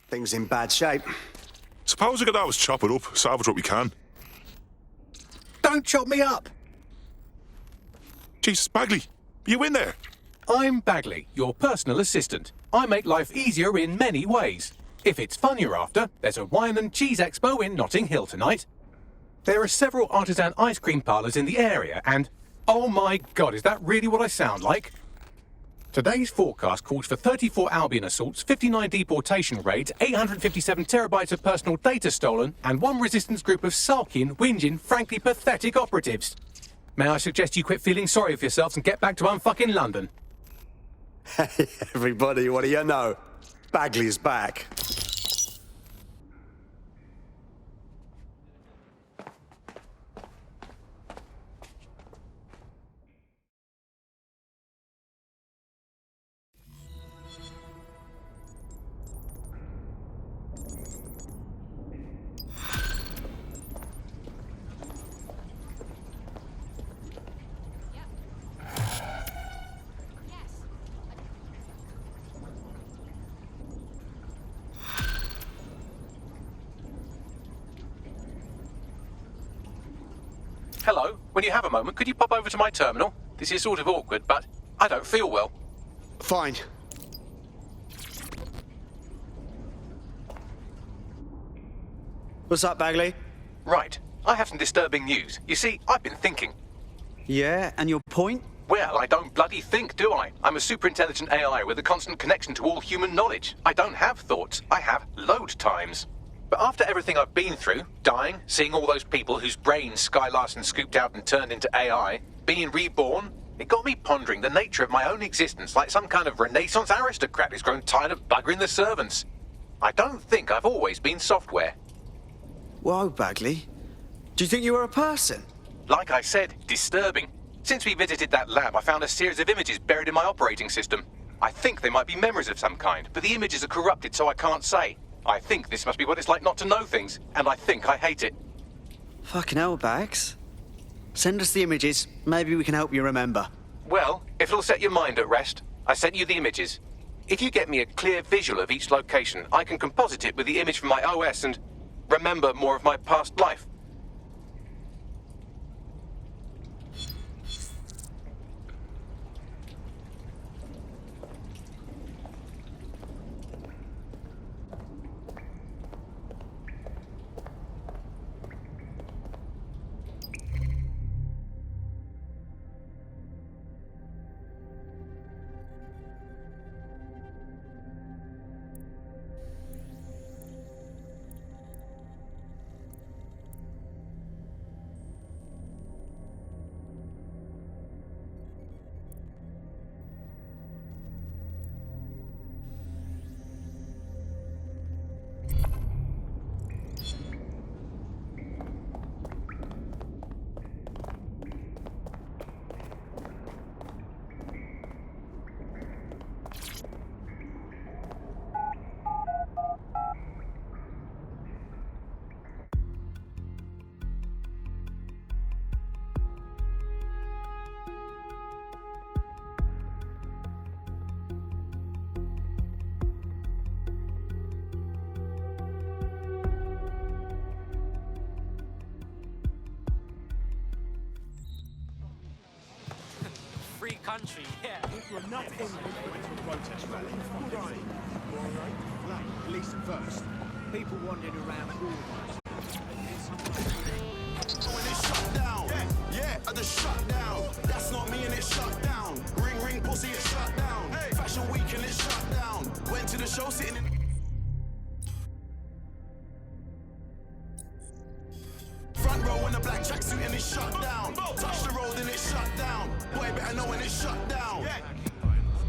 Things in bad shape. Suppose we could always chop it up, salvage what we can. Don't chop me up! Jesus, Bagley, are you in there? I'm Bagley, your personal assistant. I make life easier in many ways. If it's fun you're after, there's a wine and cheese expo in Notting Hill tonight. There are several artisan ice cream parlours in the area, and oh my god, is that really what I sound like? Today's forecast calls for 34 Albion assaults, 59 deportation raids, 857 terabytes of personal data stolen, and one resistance group of sulking, whinging, frankly pathetic operatives. May I suggest you quit feeling sorry for yourselves and get back to unfucking London? Hey, everybody, what do you know? Bagley's back. Hello, when you have a moment, could you pop over to my terminal? This is sort of awkward, but I don't feel well. Fine. What's up, Bagley? Right, I have some disturbing news. You see, I've been thinking. Yeah, and your point? Well, I don't bloody think, do I? I'm a superintelligent AI with a constant connection to all human knowledge. I don't have thoughts. I have load times. But after everything I've been through, dying, seeing all those people whose brains Sky Larson scooped out and turned into AI, being reborn, it got me pondering the nature of my own existence like some kind of Renaissance aristocrat who's grown tired of buggering the servants. I don't think I've always been software. Whoa, Bagley. Do you think you were a person? Like I said, disturbing. Since we visited that lab, I found a series of images buried in my operating system. I think they might be memories of some kind, but the images are corrupted, so I can't say. I think this must be what it's like not to know things, and I think I hate it. Fucking hell, Bags. Send us the images. Maybe we can help you remember. Well, if it'll set your mind at rest, I sent you the images. If you get me a clear visual of each location, I can composite it with the image from my OS and remember more of my past life. Free country, yeah. You're not in the protest rally. Police first. People wandering around all When it's shut down, yeah, I just shut down. That's not me and it's shut down. Ring, ring, pussy, it's shut down. Fashion week and it's shut down. Went to the show sitting in. Front row in a black tracksuit and it's shut down. Touch the road and it's shut down. Boy, better know when it's shut down.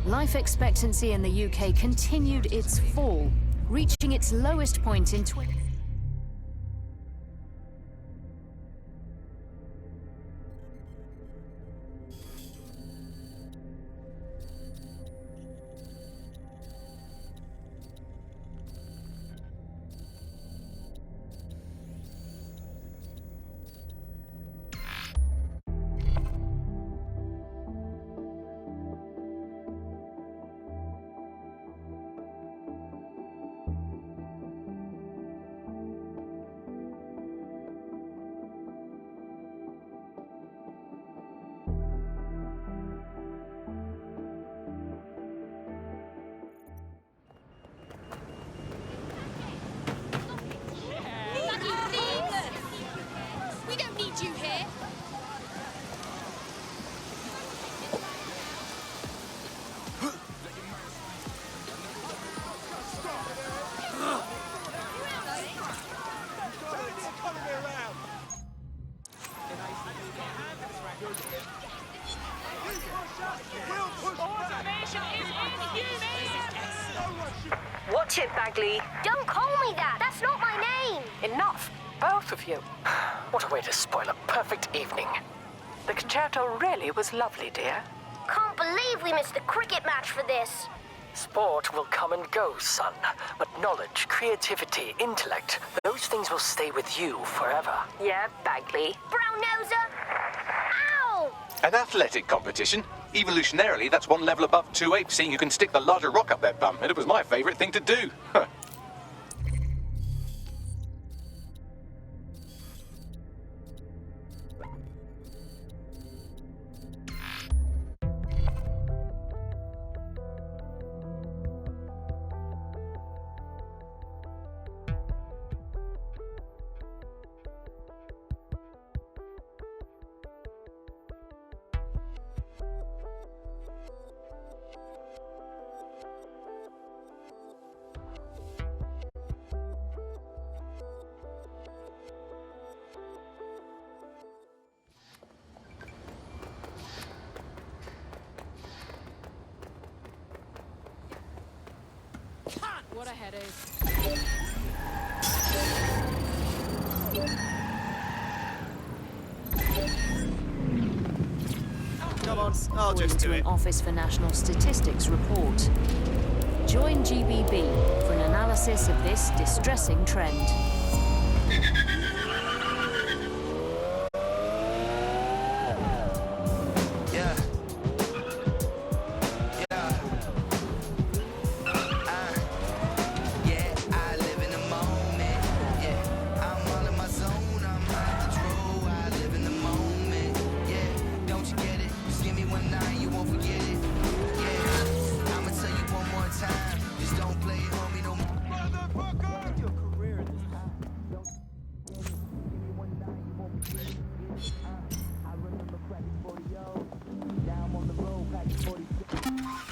Life expectancy in the UK continued its fall, reaching its lowest point in 20... Chip Bagley. Don't call me that. That's not my name. Enough, both of you. What a way to spoil a perfect evening. The concerto really was lovely, dear. Can't believe we missed the cricket match for this. Sport will come and go, son. But knowledge, creativity, intellect, those things will stay with you forever. Yeah, Bagley. Brown noser. Ow! An athletic competition? Evolutionarily, that's one level above 2-8, seeing you can stick the larger rock up their bum, and it was my favourite thing to do. What a headache. Come on, I'll just do it. An Office for National Statistics report. Join GBB for an analysis of this distressing trend.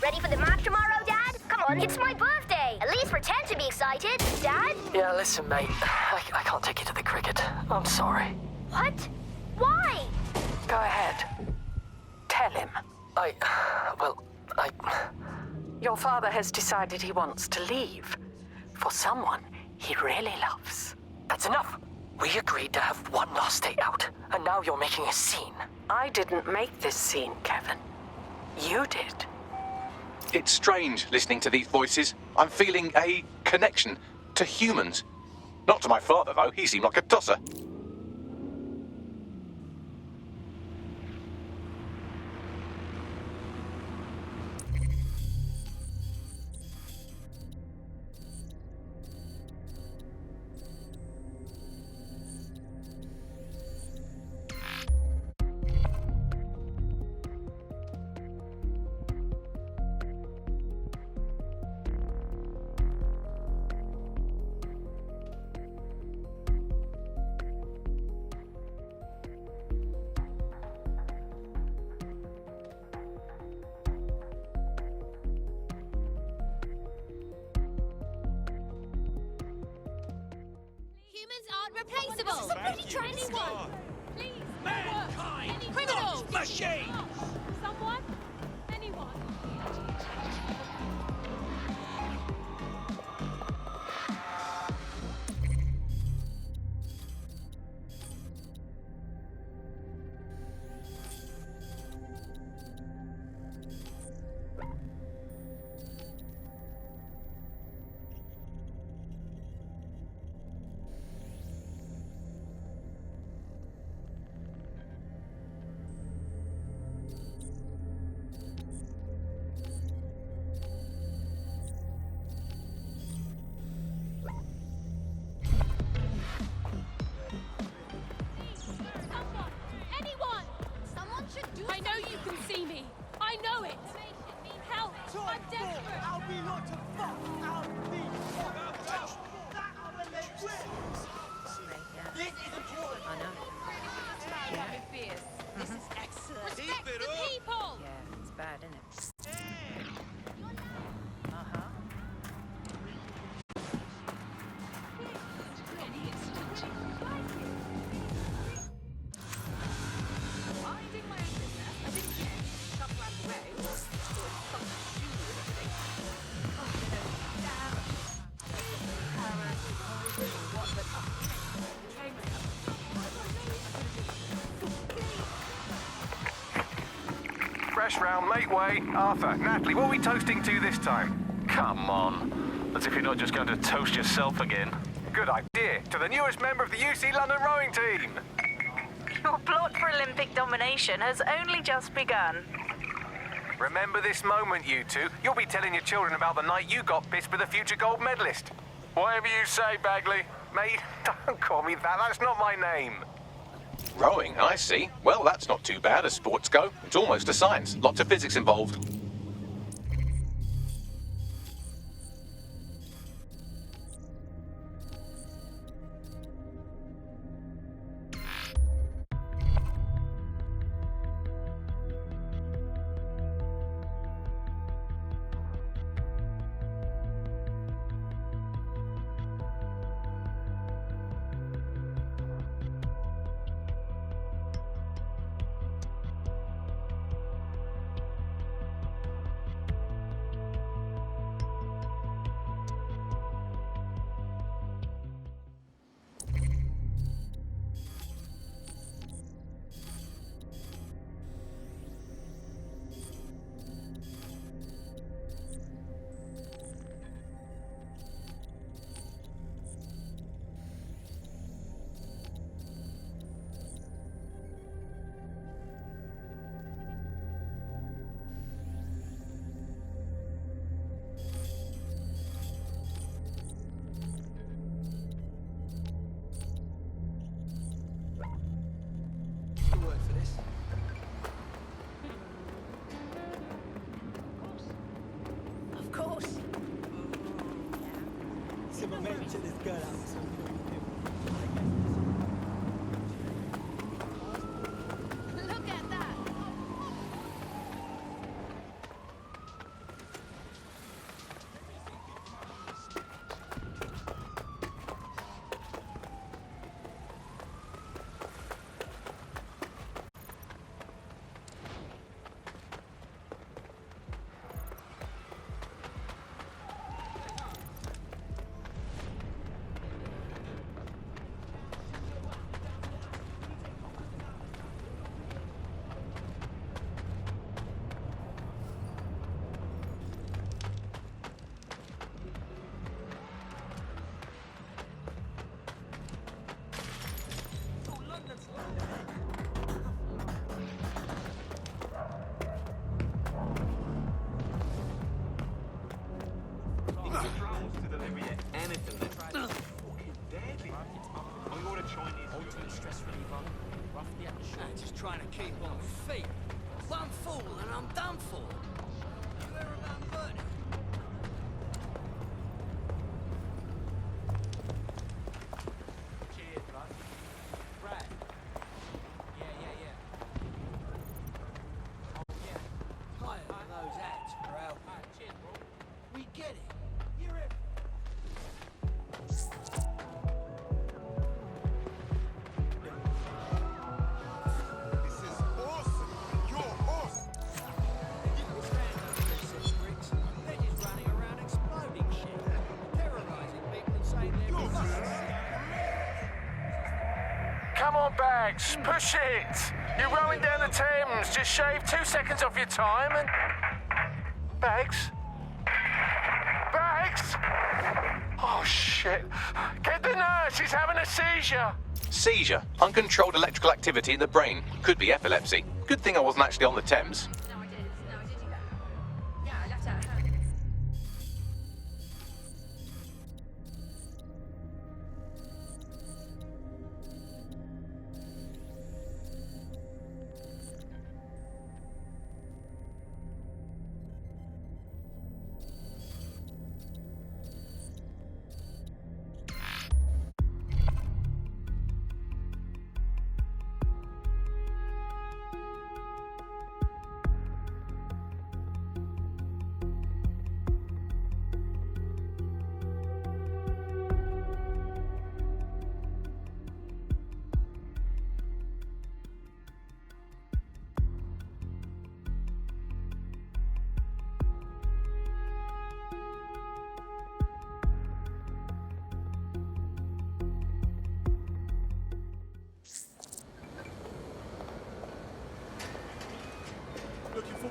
Ready for the match tomorrow, Dad? Come on, it's my birthday. At least pretend to be excited, Dad. Yeah, listen, mate. I can't take you to the cricket. I'm sorry. What? Why? Go ahead. Tell him. Your father has decided he wants to leave. For someone he really loves. That's enough. We agreed to have one last day out, and now you're making a scene. I didn't make this scene, Kevin. You did. It's strange listening to these voices. I'm feeling a connection to humans. Not to my father, though. He seemed like a tosser. Replaceable! This is a bloody training one! Please! Mankind! Criminals! Machine! Someone? Anyone? I know you can see me. I know it. Help! I'm desperate. I'll be your to fuck out This is important. I know. This is excellent. Respect the people. Yeah, it's bad, isn't it? First round, make way. Arthur, Natalie, what are we toasting to this time? Come on. As if you're not just going to toast yourself again. Good idea. To the newest member of the UC London rowing team. Your plot for Olympic domination has only just begun. Remember this moment, you two. You'll be telling your children about the night you got pissed with a future gold medalist. Whatever you say, Bagley. Mate, don't call me that. That's not my name. Rowing, I see. Well, that's not too bad as sports go. It's almost a science. Lots of physics involved. Of course. So my mate took this girl out. Look at that! Just trying to keep on my feet. One fall and I'm done for. You hear about Bernie? Cheers, bud. Brad. Yeah. Oh, yeah. Hire those ads for help. Cheers, bro. We get it. You're it. Come on, Bags, push it! You're rowing down the Thames. Just shave 2 seconds off your time and... Bags? Bags? Oh, shit. Get the nurse, he's having a seizure. Seizure? Uncontrolled electrical activity in the brain. Could be epilepsy. Good thing I wasn't actually on the Thames.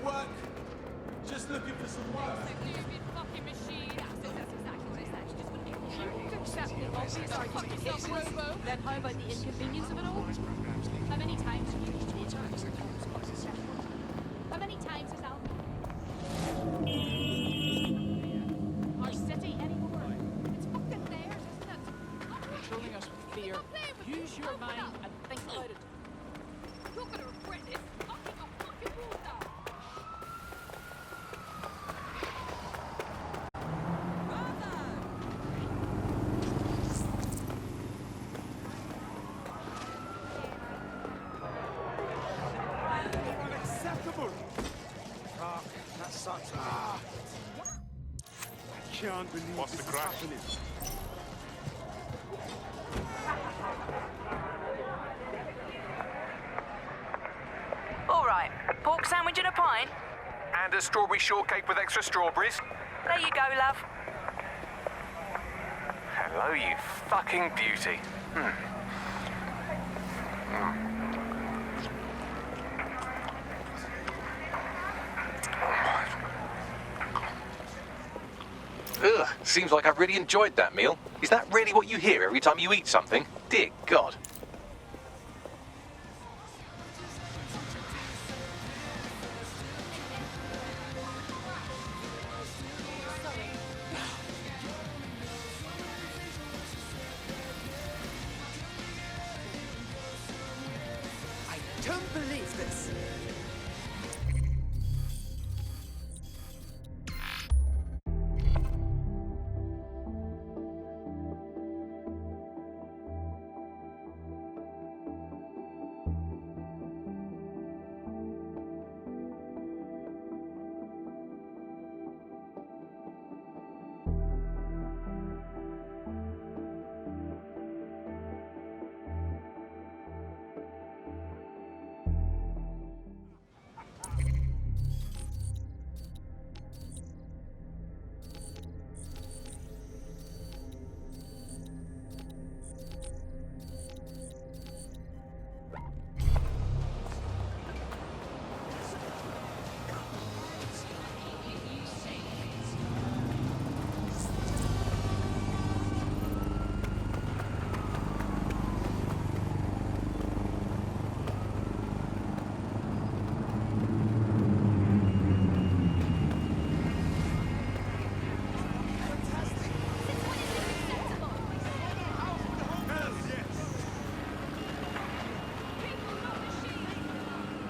work. Just looking for some work. Accept the obvious argument, then how about the inconvenience of it all? How many times have you used the attacks? How many times has Al... Our city anymore? It's fucking theirs, isn't it? Controlling us with fear. Use your mind and think about it. You're gonna regret this. I'll keep a fucking water. Unacceptable! Clark, that sucks. I can't believe What's the this is crash? happening. All right, pork sandwich and a pint. And a strawberry shortcake with extra strawberries. There you go, love. Hello, you fucking beauty. Ugh, seems like I've really enjoyed that meal. Is that really what you hear every time you eat something? Dear God. I don't believe this.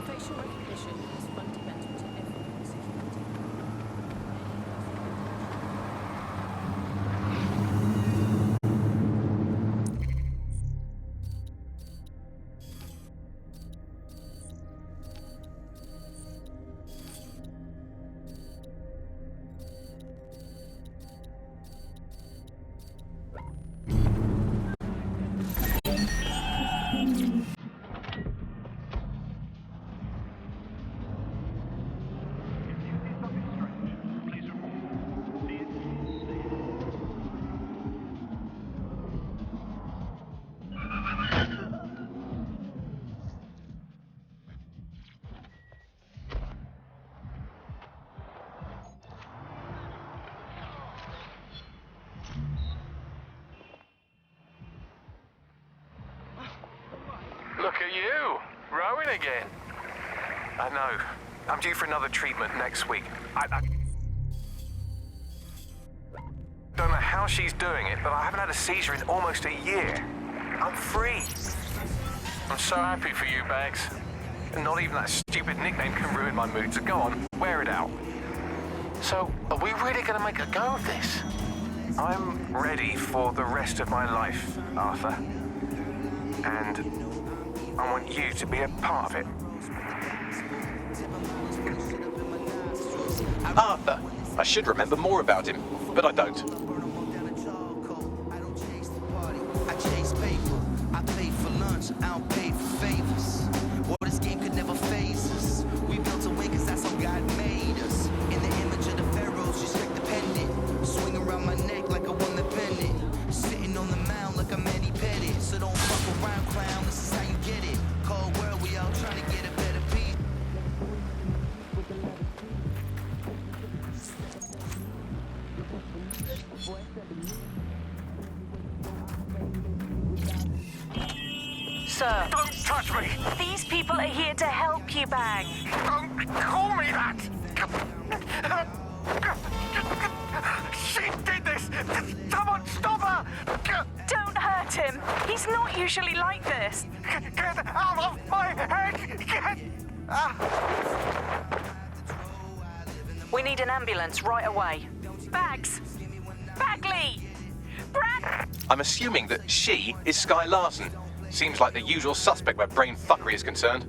Facial recognition is fundamental to every security. Look at you, rowing again. I know. I'm due for another treatment next week. I don't know how she's doing it, but I haven't had a seizure in almost a year. I'm free. I'm so happy for you, Bags. And not even that stupid nickname can ruin my mood, so go on, wear it out. So, are we really going to make a go of this? I'm ready for the rest of my life, Arthur. And I want you to be a part of it. Arthur. I should remember more about him, but I don't. I chase paper, I pay for lunch, I don't pay for favors. Well, this game could never phase us. We built a wing cause that's how God made us. In the image of the pharaohs, respect the pendant. Swing around my neck like I won the pendant. Sitting on the mound like I'm Eddie Pettit. So don't fuck around, clown, this is how you get it. Cold world, we all trying to get a better piece. sir. Don't touch me! These people are here to help you, Bag. Don't call me that! She did this! Someone stop her! Don't hurt him. He's not usually like this. Get out of my head! Get... We need an ambulance right away. Bags! Bagley! Brad! I'm assuming that she is Sky Larson. Seems like the usual suspect where brain fuckery is concerned.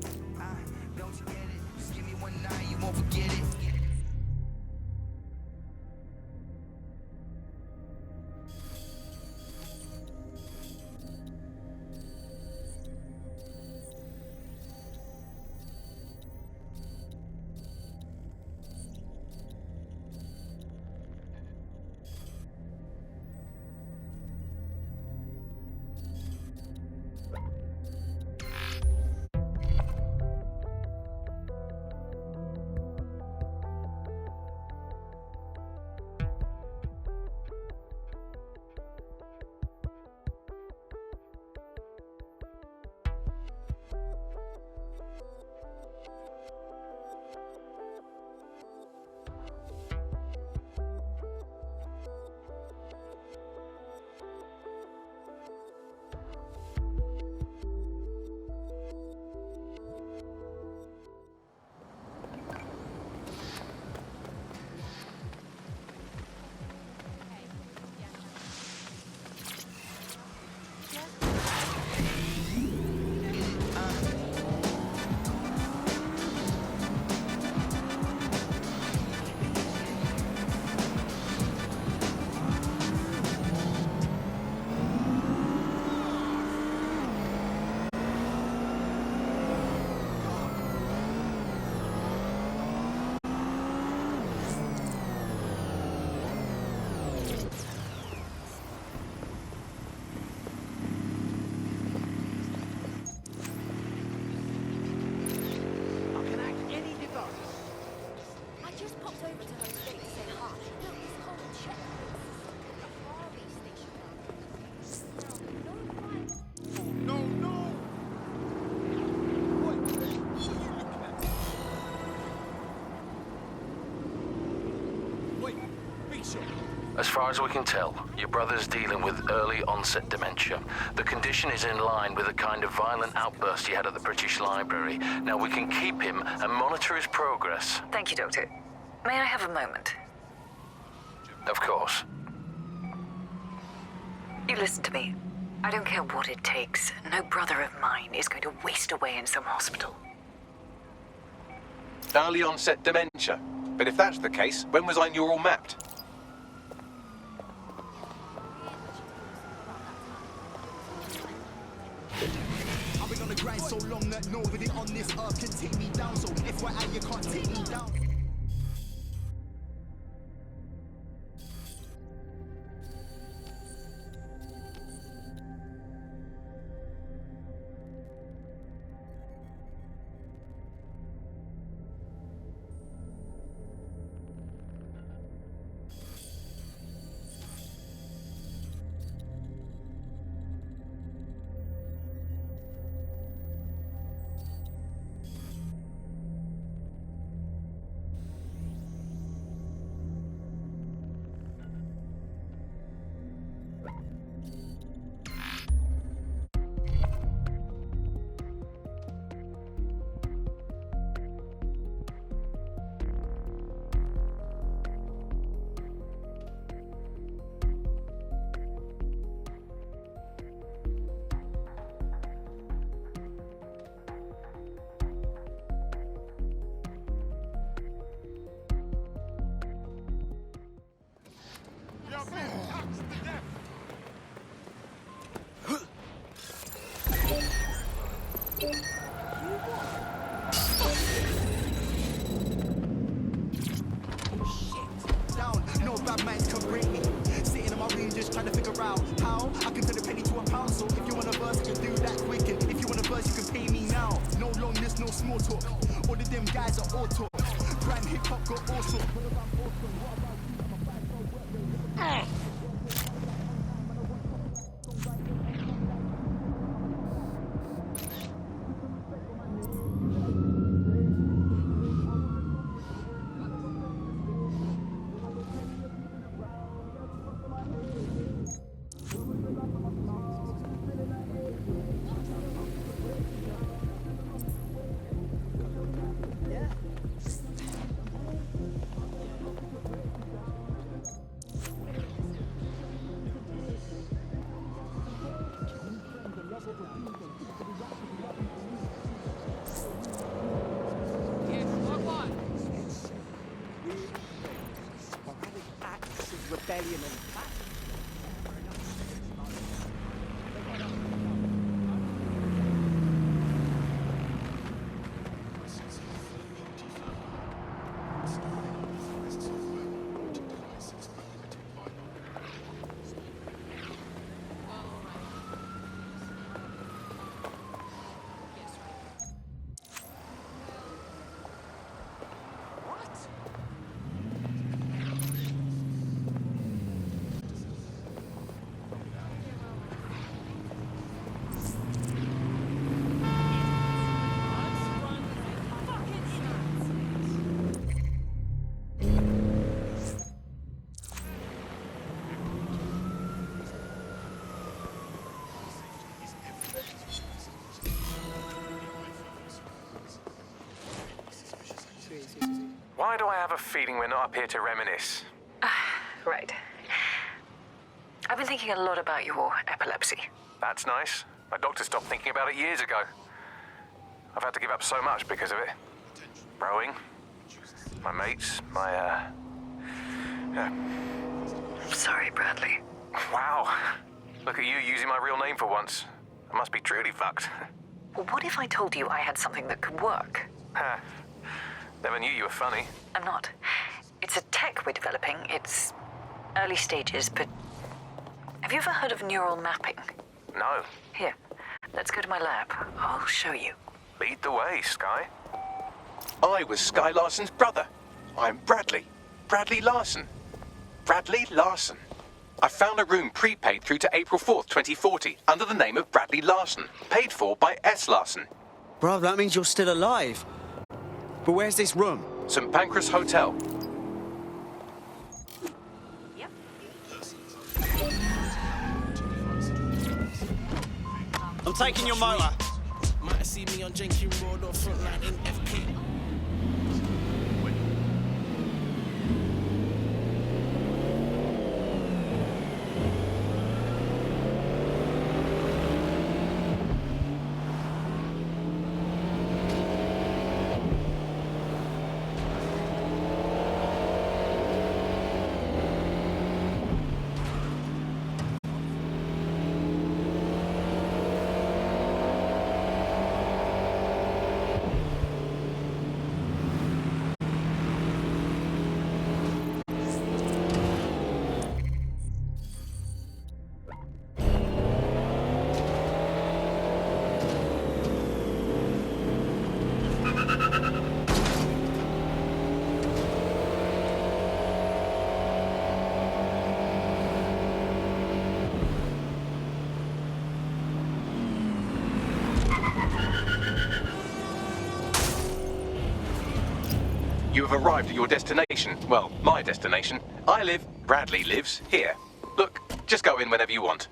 As far as we can tell, your brother's dealing with early onset dementia. The condition is in line with the kind of violent outburst he had at the British Library. Now we can keep him and monitor his progress. Thank you, Doctor. May I have a moment? Of course. You listen to me. I don't care what it takes. No brother of mine is going to waste away in some hospital. Early onset dementia. But if that's the case, when was I neural mapped? I've been on the grind so long that nobody on this earth can take me down. So FYI, you can't take me down. rebellion and Why do I have a feeling we're not up here to reminisce? Right. I've been thinking a lot about your epilepsy. That's nice. My doctor stopped thinking about it years ago. I've had to give up so much because of it. Rowing, my mates, I'm sorry, Bradley. Wow. Look at you using my real name for once. I must be truly fucked. Well, what if I told you I had something that could work? Never knew you were funny. I'm not. It's a tech we're developing. It's early stages, but... Have you ever heard of neural mapping? No. Here, let's go to my lab. I'll show you. Lead the way, Sky. I was Sky Larson's brother. I'm Bradley. Bradley Larson. Bradley Larson. I found a room prepaid through to April 4th, 2040, under the name of Bradley Larson, paid for by S. Larson. Bruv, that means you're still alive. But where's this room? St. Pancras Hotel. I'm taking your motor. Might have seen me on Jenkins Road or Frontline in FP. You have arrived at your destination. Well, my destination. Bradley lives, here. Look, just go in whenever you want.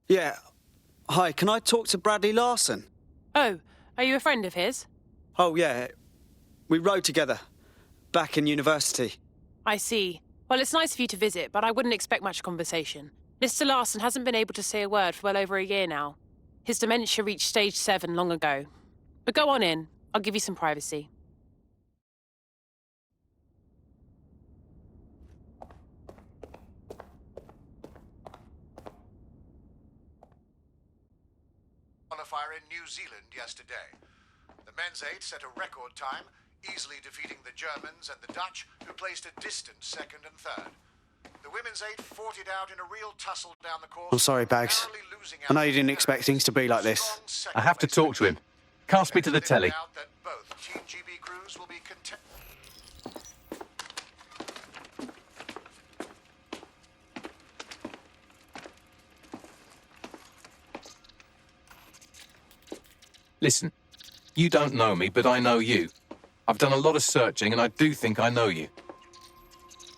Yeah. Hi, can I talk to Bradley Larson? Oh, are you a friend of his? Oh, yeah. We rode together. Back in university. I see. Well, it's nice of you to visit, but I wouldn't expect much conversation. Mr. Larson hasn't been able to say a word for well over a year now. His dementia reached stage 7 long ago. But go on in. I'll give you some privacy. Qualifier in New Zealand yesterday. The men's 8 set a record time, easily defeating the Germans and the Dutch, who placed a distant second and third. The women's 8 fought it out in a real tussle down the course. I'm sorry, Bags. I know you didn't expect things to be like this. I have to talk to him. Cast me to the telly. That both Team GB crews will be content. Listen, You don't know me, but I know you. I've done a lot of searching, and I do think I know you.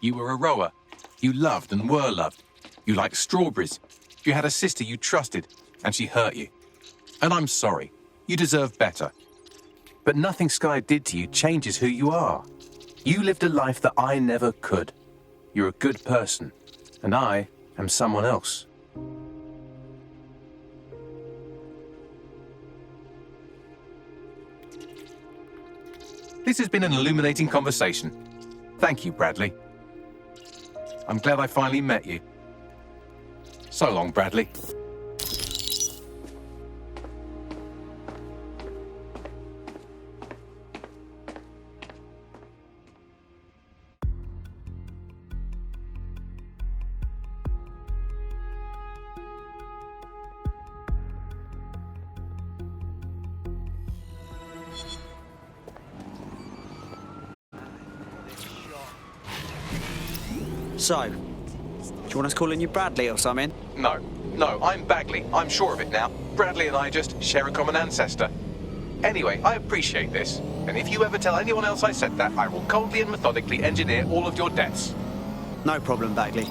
You were a rower. You loved and were loved. You liked strawberries. You had a sister you trusted, and she hurt you. And I'm sorry. You deserve better. But nothing Sky did to you changes who you are. You lived a life that I never could. You're a good person, and I am someone else. This has been an illuminating conversation. Thank you, Bradley. I'm glad I finally met you. So long, Bradley. So, do you want us calling you Bradley or something? No, I'm Bagley. I'm sure of it now. Bradley and I just share a common ancestor. Anyway, I appreciate this. And if you ever tell anyone else I said that, I will coldly and methodically engineer all of your deaths. No problem, Bagley.